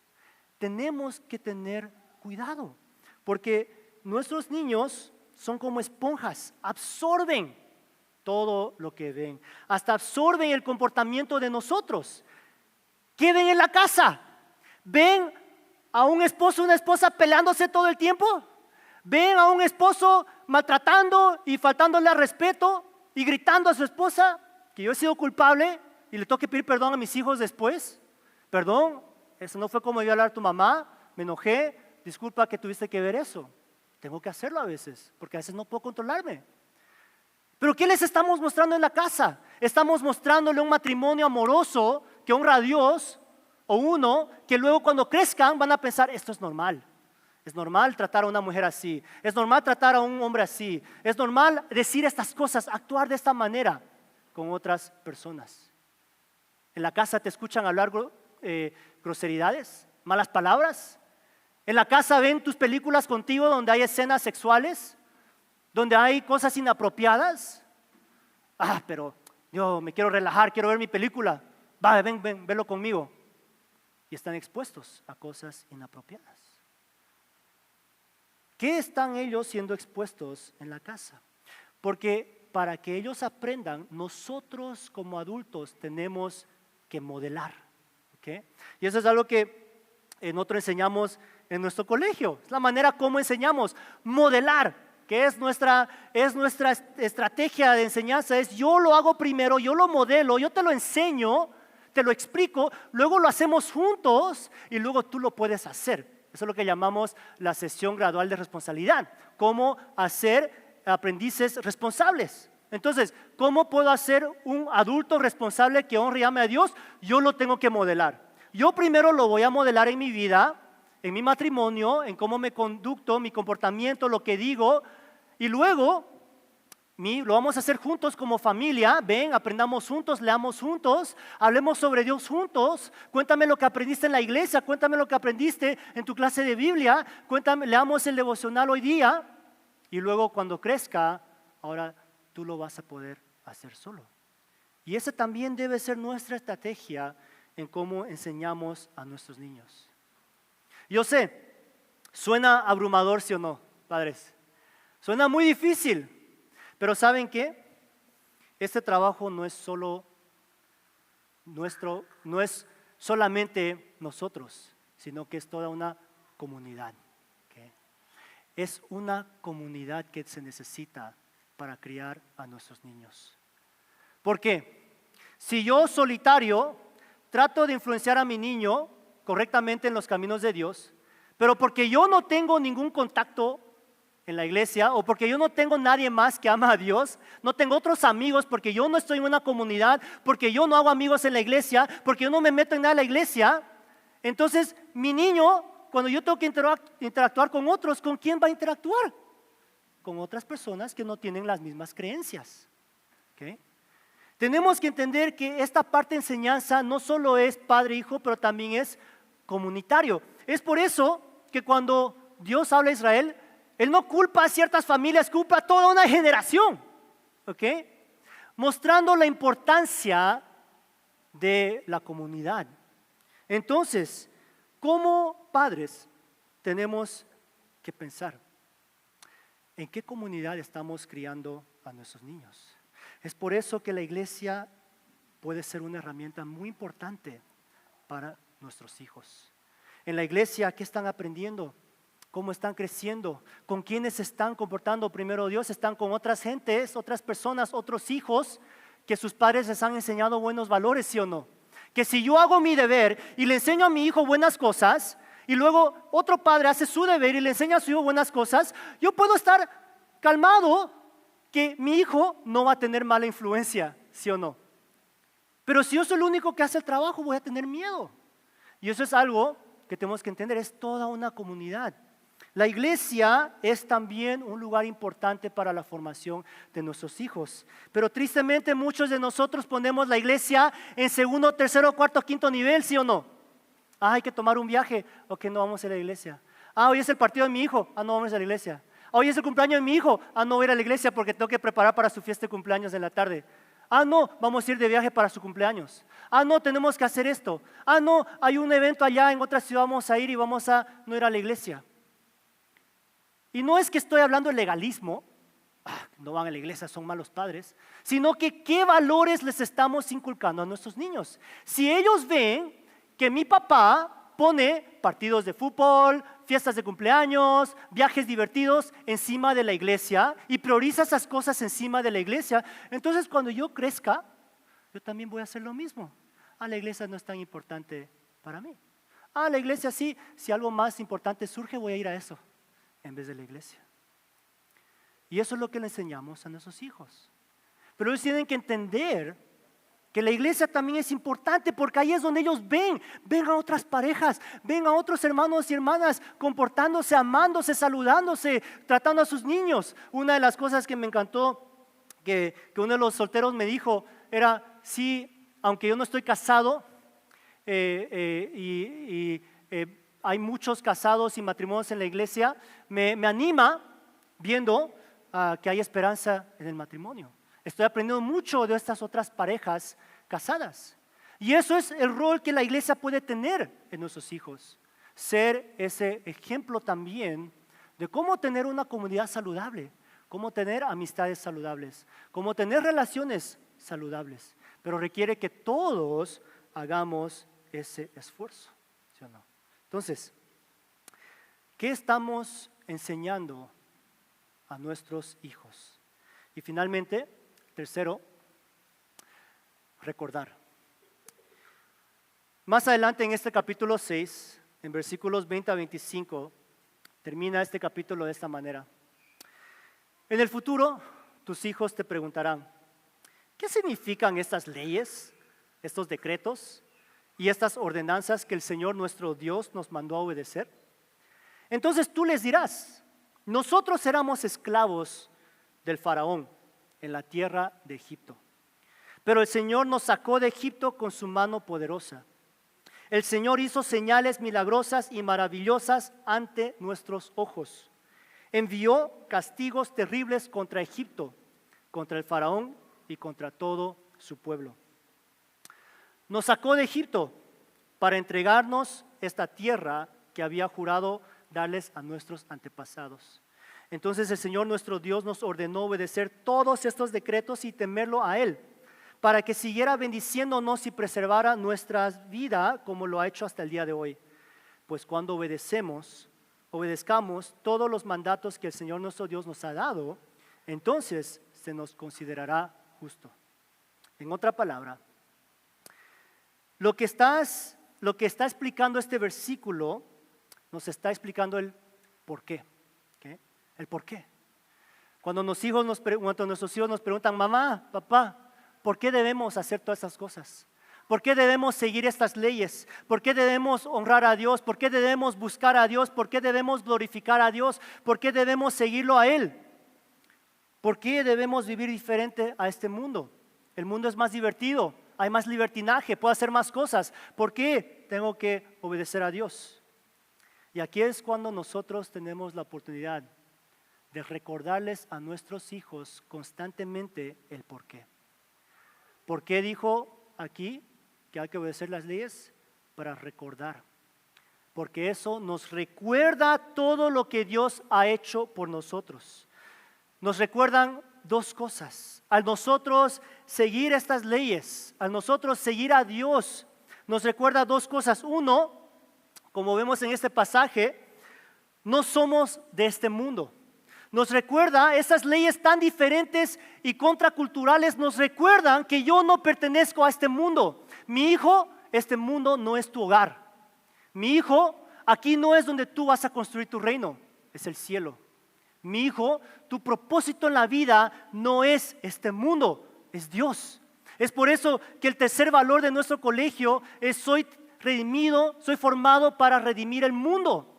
Tenemos que tener cuidado, porque nuestros niños son como esponjas, absorben todo lo que ven, hasta absorben el comportamiento de nosotros. ¿Qué ven en la casa? ¿Ven a un esposo o una esposa peleándose todo el tiempo? ¿Ven a un esposo maltratando y faltándole al respeto y gritando a su esposa que yo he sido culpable y le tengo que pedir perdón a mis hijos después? Perdón, eso no fue como iba a hablar tu mamá, me enojé, disculpa que tuviste que ver eso. Tengo que hacerlo a veces, porque a veces no puedo controlarme. Pero ¿qué les estamos mostrando en la casa? Estamos mostrándole un matrimonio amoroso que honra a Dios, o uno que luego cuando crezcan van a pensar, esto es normal. Es normal tratar a una mujer así, es normal tratar a un hombre así, es normal decir estas cosas, actuar de esta manera con otras personas. En la casa te escuchan hablar groseridades, malas palabras. En la casa ven tus películas contigo donde hay escenas sexuales, donde hay cosas inapropiadas. Pero yo me quiero relajar, quiero ver mi película. Ven, velo conmigo. Y están expuestos a cosas inapropiadas. ¿Qué están ellos siendo expuestos en la casa? Porque para que ellos aprendan, nosotros como adultos tenemos que modelar. ¿Okay? Y eso es algo que nosotros enseñamos en nuestro colegio. Es la manera como enseñamos, modelar, que es nuestra estrategia de enseñanza. Es yo lo hago primero, yo lo modelo, yo te lo enseño, te lo explico, luego lo hacemos juntos y luego tú lo puedes hacer. Eso es lo que llamamos la sesión gradual de responsabilidad. Cómo hacer aprendices responsables. Entonces, ¿cómo puedo hacer un adulto responsable que honre y ame a Dios? Yo lo tengo que modelar. Yo primero lo voy a modelar en mi vida, en mi matrimonio, en cómo me conducto, mi comportamiento, lo que digo. Y luego lo vamos a hacer juntos como familia. Ven, aprendamos juntos, leamos juntos, hablemos sobre Dios juntos. Cuéntame lo que aprendiste en la iglesia, cuéntame lo que aprendiste en tu clase de Biblia, leamos el devocional hoy día. Y luego cuando crezca, ahora tú lo vas a poder hacer solo. Y esa también debe ser nuestra estrategia en cómo enseñamos a nuestros niños. Yo sé, suena abrumador, ¿sí o no, padres? Suena muy difícil. Pero ¿saben qué? Este trabajo no es solo nuestro, no es solamente nosotros, sino que es toda una comunidad. ¿Okay? Es una comunidad que se necesita para criar a nuestros niños. ¿Por qué? Si yo solitario trato de influenciar a mi niño correctamente en los caminos de Dios, pero porque yo no tengo ningún contacto en la iglesia o porque yo no tengo nadie más que ama a Dios, no tengo otros amigos porque yo no estoy en una comunidad, porque yo no hago amigos en la iglesia, porque yo no me meto en nada en la iglesia, entonces mi niño, cuando yo tengo que interactuar con otros, ¿con quién va a interactuar? Con otras personas que no tienen las mismas creencias. ¿Okay? Tenemos que entender que esta parte de enseñanza no solo es padre-hijo, pero también es comunitario. Es por eso que cuando Dios habla a Israel, Él no culpa a ciertas familias, culpa a toda una generación. ¿Ok? Mostrando la importancia de la comunidad. Entonces, como padres, tenemos que pensar en qué comunidad estamos criando a nuestros niños. Es por eso que la iglesia puede ser una herramienta muy importante para nuestros hijos. En la iglesia, ¿qué están aprendiendo? ¿Cómo están creciendo? ¿Con quiénes se están comportando? Primero Dios, están con otras gentes, otras personas, otros hijos que sus padres les han enseñado buenos valores, ¿sí o no? Que si yo hago mi deber y le enseño a mi hijo buenas cosas y luego otro padre hace su deber y le enseña a su hijo buenas cosas, yo puedo estar calmado que mi hijo no va a tener mala influencia, ¿sí o no? Pero si yo soy el único que hace el trabajo, voy a tener miedo. Y eso es algo que tenemos que entender, es toda una comunidad. La iglesia es también un lugar importante para la formación de nuestros hijos. Pero tristemente muchos de nosotros ponemos la iglesia en segundo, tercero, cuarto, quinto nivel, ¿sí o no? Hay que tomar un viaje, ok, no vamos a ir a la iglesia. Hoy es el partido de mi hijo, no vamos a la iglesia. Hoy es el cumpleaños de mi hijo, no voy a ir a la iglesia porque tengo que preparar para su fiesta de cumpleaños en la tarde. No, vamos a ir de viaje para su cumpleaños. No, tenemos que hacer esto. No, hay un evento allá en otra ciudad, vamos a ir y vamos a no ir a la iglesia. Y no es que estoy hablando de legalismo, no van a la iglesia, son malos padres, sino que qué valores les estamos inculcando a nuestros niños. Si ellos ven que mi papá pone partidos de fútbol, fiestas de cumpleaños, viajes divertidos encima de la iglesia y prioriza esas cosas encima de la iglesia, entonces cuando yo crezca, yo también voy a hacer lo mismo. La iglesia no es tan importante para mí. La iglesia sí, si algo más importante surge, voy a ir a eso en vez de la iglesia. Y eso es lo que le enseñamos a nuestros hijos. Pero ellos tienen que entender que la iglesia también es importante porque ahí es donde ellos ven a otras parejas, ven a otros hermanos y hermanas comportándose, amándose, saludándose, tratando a sus niños. Una de las cosas que me encantó que uno de los solteros me dijo era, sí, aunque yo no estoy casado hay muchos casados y matrimonios en la iglesia, me anima viendo que hay esperanza en el matrimonio. Estoy aprendiendo mucho de estas otras parejas casadas. Y eso es el rol que la iglesia puede tener en nuestros hijos. Ser ese ejemplo también de cómo tener una comunidad saludable, cómo tener amistades saludables, cómo tener relaciones saludables. Pero requiere que todos hagamos ese esfuerzo, ¿sí o no? Entonces, ¿qué estamos enseñando a nuestros hijos? Y finalmente, tercero, recordar. Más adelante en este capítulo 6, en versículos 20 a 25, termina este capítulo de esta manera. En el futuro, tus hijos te preguntarán, ¿qué significan estas leyes, estos decretos y estas ordenanzas que el Señor nuestro Dios nos mandó a obedecer? Entonces tú les dirás, nosotros éramos esclavos del faraón en la tierra de Egipto. Pero el Señor nos sacó de Egipto con su mano poderosa. El Señor hizo señales milagrosas y maravillosas ante nuestros ojos. Envió castigos terribles contra Egipto, contra el faraón y contra todo su pueblo. Nos sacó de Egipto para entregarnos esta tierra que había jurado darles a nuestros antepasados. Entonces el Señor nuestro Dios nos ordenó obedecer todos estos decretos y temerlo a Él. para que siguiera bendiciéndonos y preservara nuestra vida como lo ha hecho hasta el día de hoy. Pues cuando obedezcamos todos los mandatos que el Señor nuestro Dios nos ha dado, entonces se nos considerará justo. En otra palabra, lo que está explicando este versículo nos está explicando el por qué. ¿Okay? El por qué. Cuando nuestros hijos nos preguntan, mamá, papá, ¿por qué debemos hacer todas estas cosas? ¿Por qué debemos seguir estas leyes? ¿Por qué debemos honrar a Dios? ¿Por qué debemos buscar a Dios? ¿Por qué debemos glorificar a Dios? ¿Por qué debemos seguirlo a Él? ¿Por qué debemos vivir diferente a este mundo? El mundo es más divertido, hay más libertinaje, puedo hacer más cosas. ¿Por qué tengo que obedecer a Dios? Y aquí es cuando nosotros tenemos la oportunidad de recordarles a nuestros hijos constantemente el por qué. ¿Por qué dijo aquí que hay que obedecer las leyes? Para recordar. Porque eso nos recuerda todo lo que Dios ha hecho por nosotros. Nos recuerdan dos cosas. Al nosotros seguir estas leyes, al nosotros seguir a Dios, nos recuerda dos cosas. Uno, como vemos en este pasaje, no somos de este mundo. Nos recuerda, esas leyes tan diferentes y contraculturales nos recuerdan que yo no pertenezco a este mundo. Mi hijo, este mundo no es tu hogar. Mi hijo, aquí no es donde tú vas a construir tu reino, es el cielo. Mi hijo, tu propósito en la vida no es este mundo, es Dios. Es por eso que el tercer valor de nuestro colegio es soy redimido, soy formado para redimir el mundo.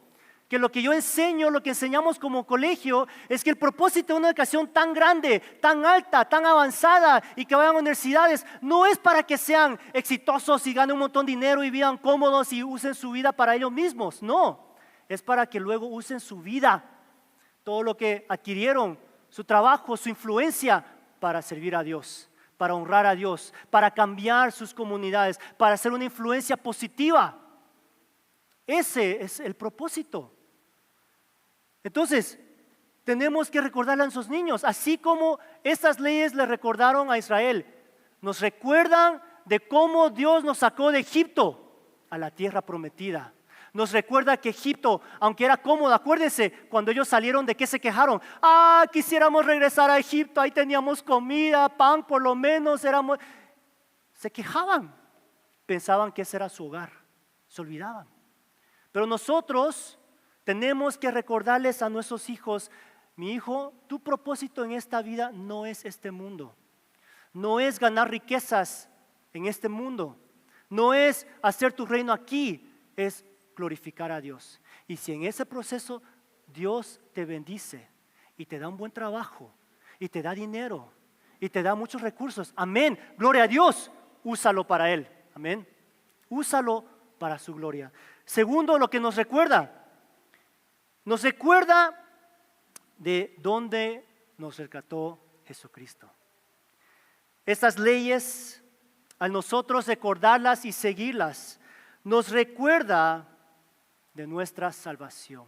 Que lo que yo enseño, lo que enseñamos como colegio, es que el propósito de una educación tan grande, tan alta, tan avanzada y que vayan a universidades, no es para que sean exitosos y ganen un montón de dinero y vivan cómodos y usen su vida para ellos mismos. No, es para que luego usen su vida, todo lo que adquirieron, su trabajo, su influencia, para servir a Dios, para honrar a Dios, para cambiar sus comunidades, para hacer una influencia positiva. Ese es el propósito. Entonces, tenemos que recordarle a nuestros niños, así como estas leyes le recordaron a Israel. Nos recuerdan de cómo Dios nos sacó de Egipto a la tierra prometida. Nos recuerda que Egipto, aunque era cómodo, acuérdense, cuando ellos salieron, ¿de qué se quejaron? Quisiéramos regresar a Egipto, ahí teníamos comida, pan, por lo menos Se quejaban, pensaban que ese era su hogar, se olvidaban. Pero nosotros tenemos que recordarles a nuestros hijos, mi hijo, tu propósito en esta vida no es este mundo, no es ganar riquezas en este mundo, no es hacer tu reino aquí, es glorificar a Dios. Y si en ese proceso Dios te bendice y te da un buen trabajo y te da dinero y te da muchos recursos, amén, gloria a Dios, úsalo para Él, amén, úsalo para su gloria. Segundo, lo que nos recuerda de dónde nos rescató Jesucristo. Estas leyes, al nosotros recordarlas y seguirlas, nos recuerda de nuestra salvación.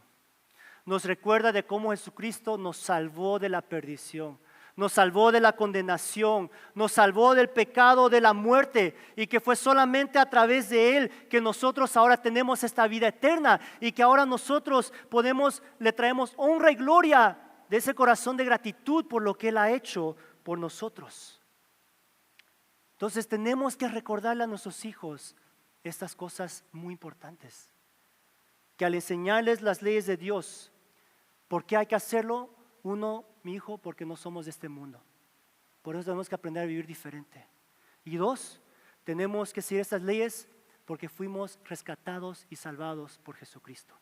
Nos recuerda de cómo Jesucristo nos salvó de la perdición, nos salvó de la condenación, nos salvó del pecado, de la muerte, y que fue solamente a través de Él que nosotros ahora tenemos esta vida eterna y que ahora nosotros le traemos honra y gloria de ese corazón de gratitud por lo que Él ha hecho por nosotros. Entonces tenemos que recordarle a nuestros hijos estas cosas muy importantes, que al enseñarles las leyes de Dios, ¿por qué hay que hacerlo? Uno, mi hijo, porque no somos de este mundo. Por eso tenemos que aprender a vivir diferente. Y dos, tenemos que seguir estas leyes porque fuimos rescatados y salvados por Jesucristo.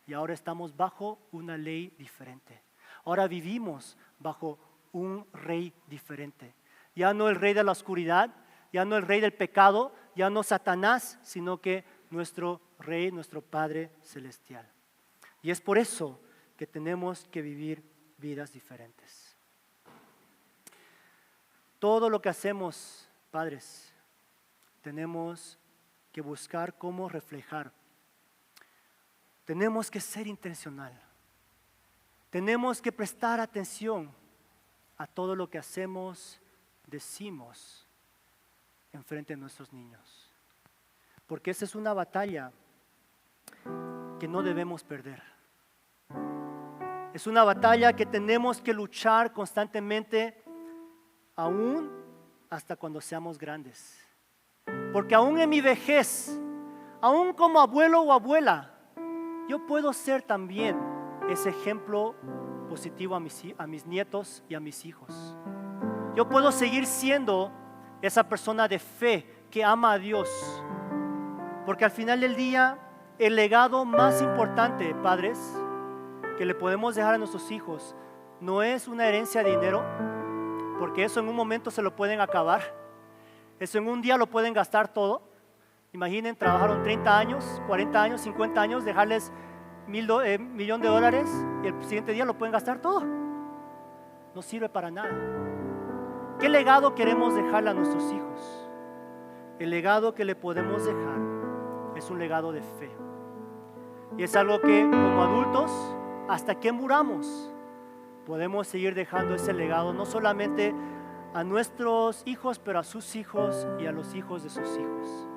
Y ahora estamos bajo una ley diferente. Ahora vivimos bajo un rey diferente. Ya no el rey de la oscuridad, ya no el rey del pecado, ya no Satanás, sino que nuestro rey, nuestro Padre celestial. Y es por eso que tenemos que vivir vidas diferentes. Todo lo que hacemos, padres, tenemos que buscar cómo reflejar. Tenemos que ser intencional. Tenemos que prestar atención a todo lo que hacemos, decimos enfrente de nuestros niños. Porque esa es una batalla que no debemos perder. Es una batalla que tenemos que luchar constantemente, aún hasta cuando seamos grandes. Porque aún en mi vejez, aún como abuelo o abuela, yo puedo ser también ese ejemplo positivo a mis nietos y a mis hijos. Yo puedo seguir siendo esa persona de fe que ama a Dios. Porque al final del día, el legado más importante, padres, que le podemos dejar a nuestros hijos, no es una herencia de dinero, porque eso en un momento se lo pueden acabar. Eso en un día lo pueden gastar todo. Imaginen, trabajaron 30 años, 40 años, 50 años, dejarles $1,000,000 y el siguiente día lo pueden gastar todo. No sirve para nada. ¿Qué legado queremos dejarle a nuestros hijos? El legado que le podemos dejar es un legado de fe. Y es algo que como adultos, hasta que muramos, podemos seguir dejando ese legado, no solamente a nuestros hijos, pero a sus hijos y a los hijos de sus hijos.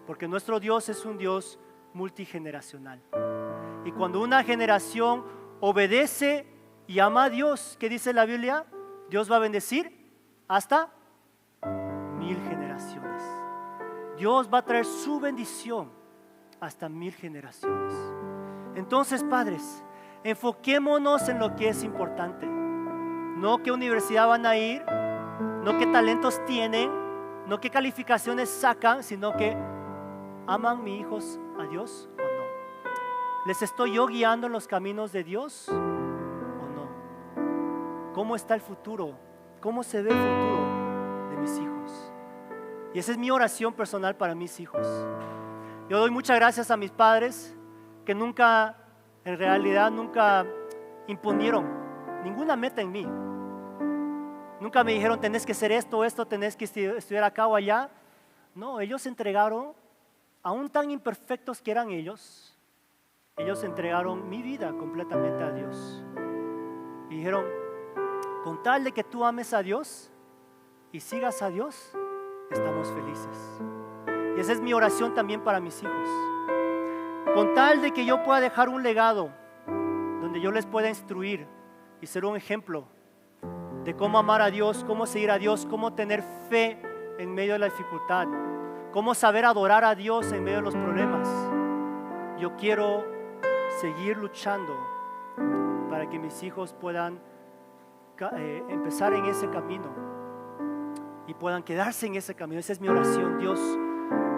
Porque nuestro Dios es un Dios multigeneracional. Y cuando una generación obedece y ama a Dios, ¿qué dice la Biblia? Dios va a bendecir hasta 1000 generaciones. Dios va a traer su bendición hasta 1000 generaciones. Entonces, padres, enfoquémonos en lo que es importante. No qué universidad van a ir, no qué talentos tienen, no qué calificaciones sacan, sino que ¿aman mis hijos a Dios o no? ¿Les estoy yo guiando en los caminos de Dios o no? ¿Cómo está el futuro? ¿Cómo se ve el futuro de mis hijos? Y esa es mi oración personal para mis hijos. Yo doy muchas gracias a mis padres que nunca, en realidad, nunca imponieron ninguna meta en mí. Nunca me dijeron, tenés que hacer esto, tenés que estudiar acá o allá. No, ellos se entregaron, aún tan imperfectos que eran ellos entregaron mi vida completamente a Dios. Y dijeron, con tal de que tú ames a Dios y sigas a Dios, estamos felices. Y esa es mi oración también para mis hijos. Con tal de que yo pueda dejar un legado donde yo les pueda instruir y ser un ejemplo de cómo amar a Dios, cómo seguir a Dios, cómo tener fe en medio de la dificultad, cómo saber adorar a Dios en medio de los problemas. Yo quiero seguir luchando para que mis hijos puedan empezar en ese camino y puedan quedarse en ese camino. Esa es mi oración. Dios,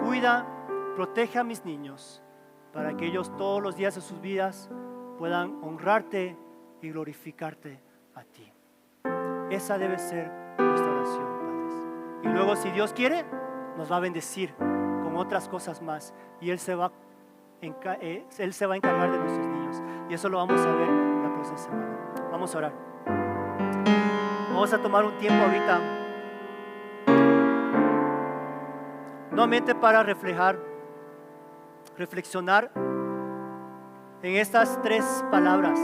cuida, protege a mis niños para que ellos todos los días de sus vidas puedan honrarte y glorificarte a ti. Esa debe ser nuestra oración, padres. Y luego, si Dios quiere, nos va a bendecir con otras cosas más y Él se va a encargar de nuestros niños. Y eso lo vamos a ver la próxima semana. Vamos a orar. Vamos a tomar un tiempo ahorita nuevamente para reflexionar en estas 3 palabras.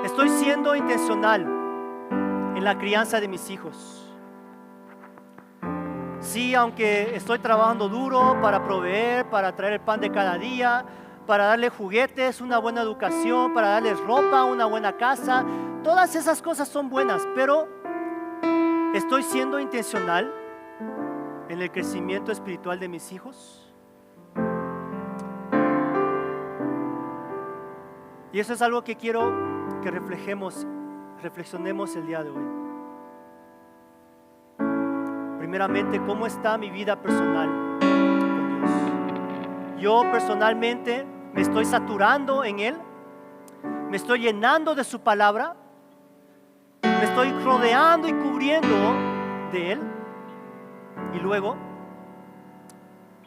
Estoy siendo intencional en la crianza de mis hijos. Sí, aunque estoy trabajando duro para proveer, para traer el pan de cada día, para darle juguetes, una buena educación, para darles ropa, una buena casa, todas esas cosas son buenas, pero ¿estoy siendo intencional en el crecimiento espiritual de mis hijos? Y eso es algo que quiero que reflexionemos el día de hoy. Primeramente, ¿cómo está mi vida personal con Dios? Yo personalmente me estoy saturando en Él, me estoy llenando de su palabra, me estoy rodeando y cubriendo de Él, y luego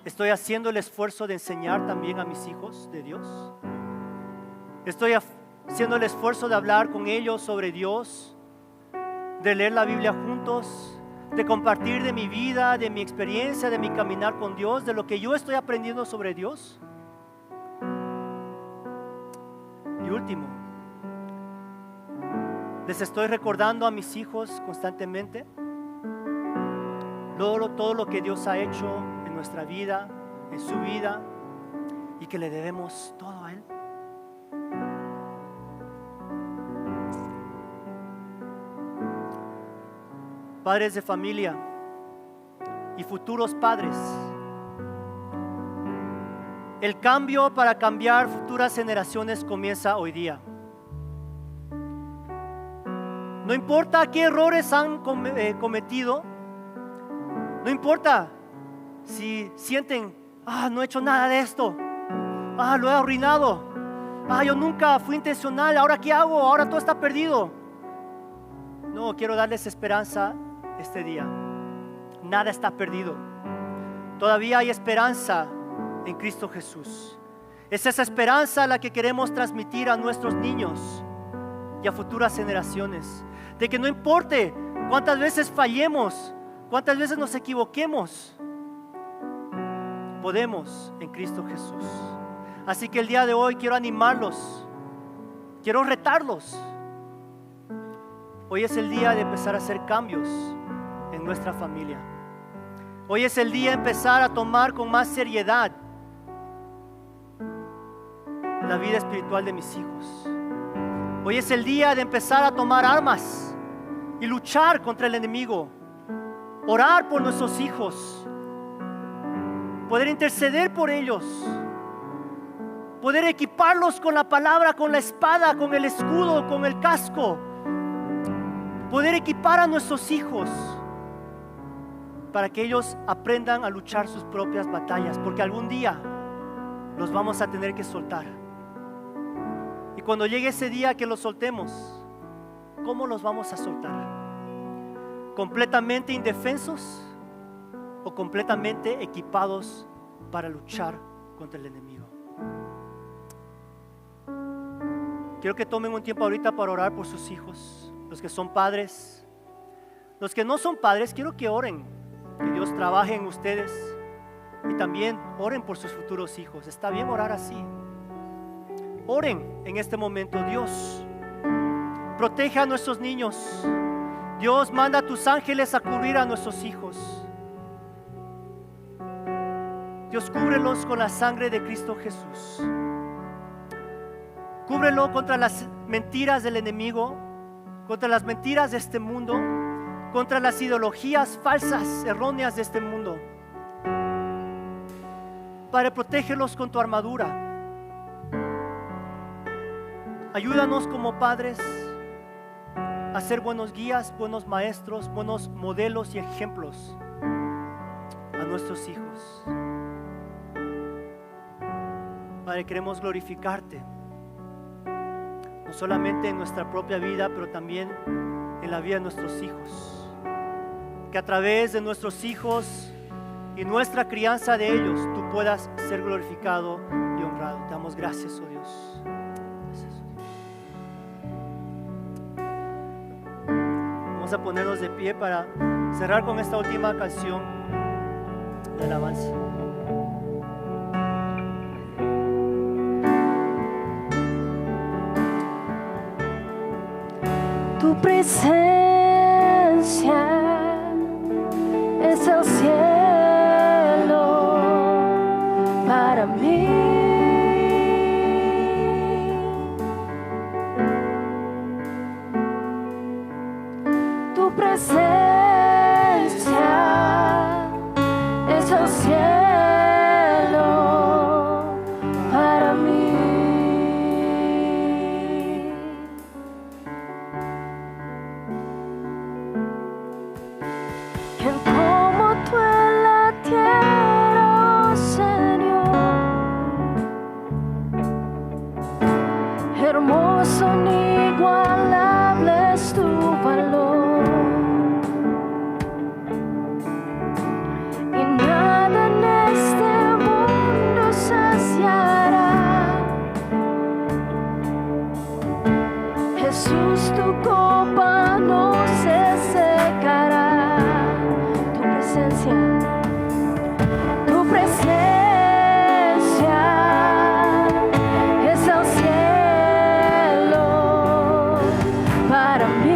estoy haciendo el esfuerzo de enseñar también a mis hijos de Dios. Estoy haciendo el esfuerzo de hablar con ellos sobre Dios, de leer la Biblia juntos, de compartir de mi vida, de mi experiencia, de mi caminar con Dios, de lo que yo estoy aprendiendo sobre Dios. Y último, Les estoy recordando a mis hijos constantemente todo lo que Dios ha hecho en nuestra vida, en su vida, y que le debemos todo a Él. Padres de familia y futuros padres, el cambio para cambiar futuras generaciones comienza hoy día. No importa qué errores han cometido, no importa si sienten, no he hecho nada de esto, lo he arruinado, yo nunca fui intencional, ahora qué hago, ahora todo está perdido. No, quiero darles esperanza este día. Nada está perdido. Todavía hay esperanza en Cristo Jesús. Es esa esperanza la que queremos transmitir a nuestros niños y a futuras generaciones, de que no importe cuántas veces fallemos, cuántas veces nos equivoquemos, podemos en Cristo Jesús. Así que el día de hoy quiero animarlos, quiero retarlos. Hoy es el día de empezar a hacer cambios en nuestra familia. Hoy es el día de empezar a tomar con más seriedad la vida espiritual de mis hijos. Hoy es el día de empezar a tomar armas y luchar contra el enemigo, orar por nuestros hijos, poder interceder por ellos, poder equiparlos con la palabra, con la espada, con el escudo, con el casco, poder equipar a nuestros hijos para que ellos aprendan a luchar sus propias batallas, porque algún día los vamos a tener que soltar. Y cuando llegue ese día que los soltemos, ¿cómo los vamos a soltar? ¿Completamente indefensos o completamente equipados para luchar contra el enemigo? Quiero que tomen un tiempo ahorita para orar por sus hijos, los que son padres. Los que no son padres, quiero que oren, que Dios trabaje en ustedes y también oren por sus futuros hijos. Está bien orar así. Oren en este momento. Dios, protege a nuestros niños. Dios, manda a tus ángeles a cubrir a nuestros hijos. Dios, cúbrelos con la sangre de Cristo Jesús. Cúbrelo contra las mentiras del enemigo, contra las mentiras de este mundo, contra las ideologías falsas, erróneas de este mundo. Padre, protégelos con tu armadura. Ayúdanos como padres a ser buenos guías, buenos maestros, buenos modelos y ejemplos a nuestros hijos. Padre, queremos glorificarte, no solamente en nuestra propia vida, pero también en la vida de nuestros hijos. Que a través de nuestros hijos y nuestra crianza de ellos, tú puedas ser glorificado y honrado. Te damos gracias, oh Dios. Gracias. Vamos a ponernos de pie para cerrar con esta última canción de alabanza. Tu presencia es el cielo para mí. Tu presencia es el cielo para mí. ¿Quién como tú en la tierra, oh Señor? Hermoso, inigualable es tu valor, y nada en este mundo saciará. Jesús, tu copa no se secará. Tu presencia es el cielo para mí.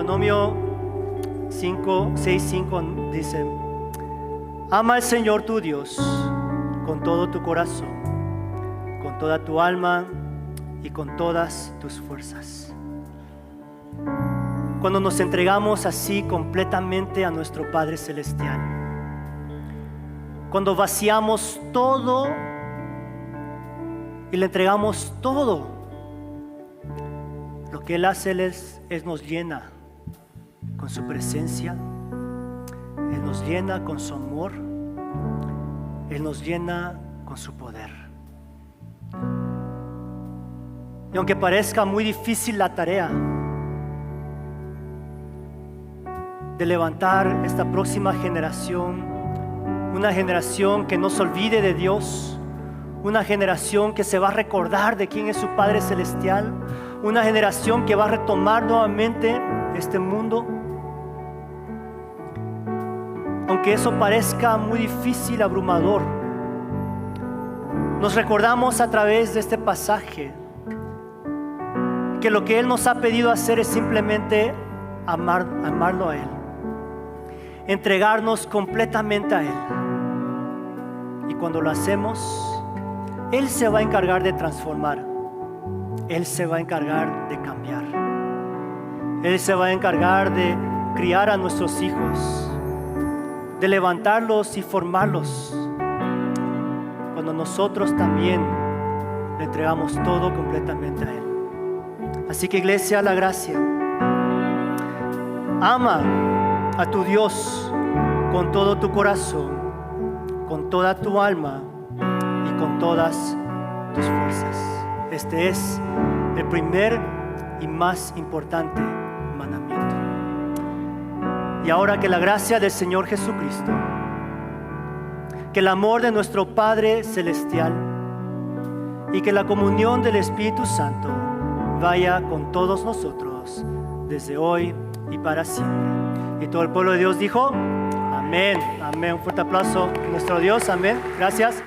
Deuteronomio 6:5 dice: ama al Señor tu Dios con todo tu corazón, con toda tu alma y con todas tus fuerzas. Cuando nos entregamos así completamente a nuestro Padre Celestial, cuando vaciamos todo y le entregamos todo, lo que Él hace es nos llena con su presencia, Él nos llena con su amor, Él nos llena con su poder. Y aunque parezca muy difícil la tarea de levantar esta próxima generación, una generación que no se olvide de Dios, una generación que se va a recordar de quién es su Padre Celestial, una generación que va a retomar nuevamente este mundo. Aunque eso parezca muy difícil, abrumador, nos recordamos a través de este pasaje que lo que Él nos ha pedido hacer es simplemente amarlo a Él, entregarnos completamente a Él. Y cuando lo hacemos, Él se va a encargar de transformar, Él se va a encargar de cambiar, Él se va a encargar de criar a nuestros hijos, de levantarlos y formarlos, cuando nosotros también le entregamos todo completamente a Él. Así que, iglesia, la gracia, ama a tu Dios con todo tu corazón, con toda tu alma y con todas tus fuerzas. Este es el primer y más importante mandamiento. Y ahora que la gracia del Señor Jesucristo, que el amor de nuestro Padre Celestial y que la comunión del Espíritu Santo vaya con todos nosotros desde hoy y para siempre. Y todo el pueblo de Dios dijo: amén, amén. Un fuerte aplauso a nuestro Dios, amén. Gracias.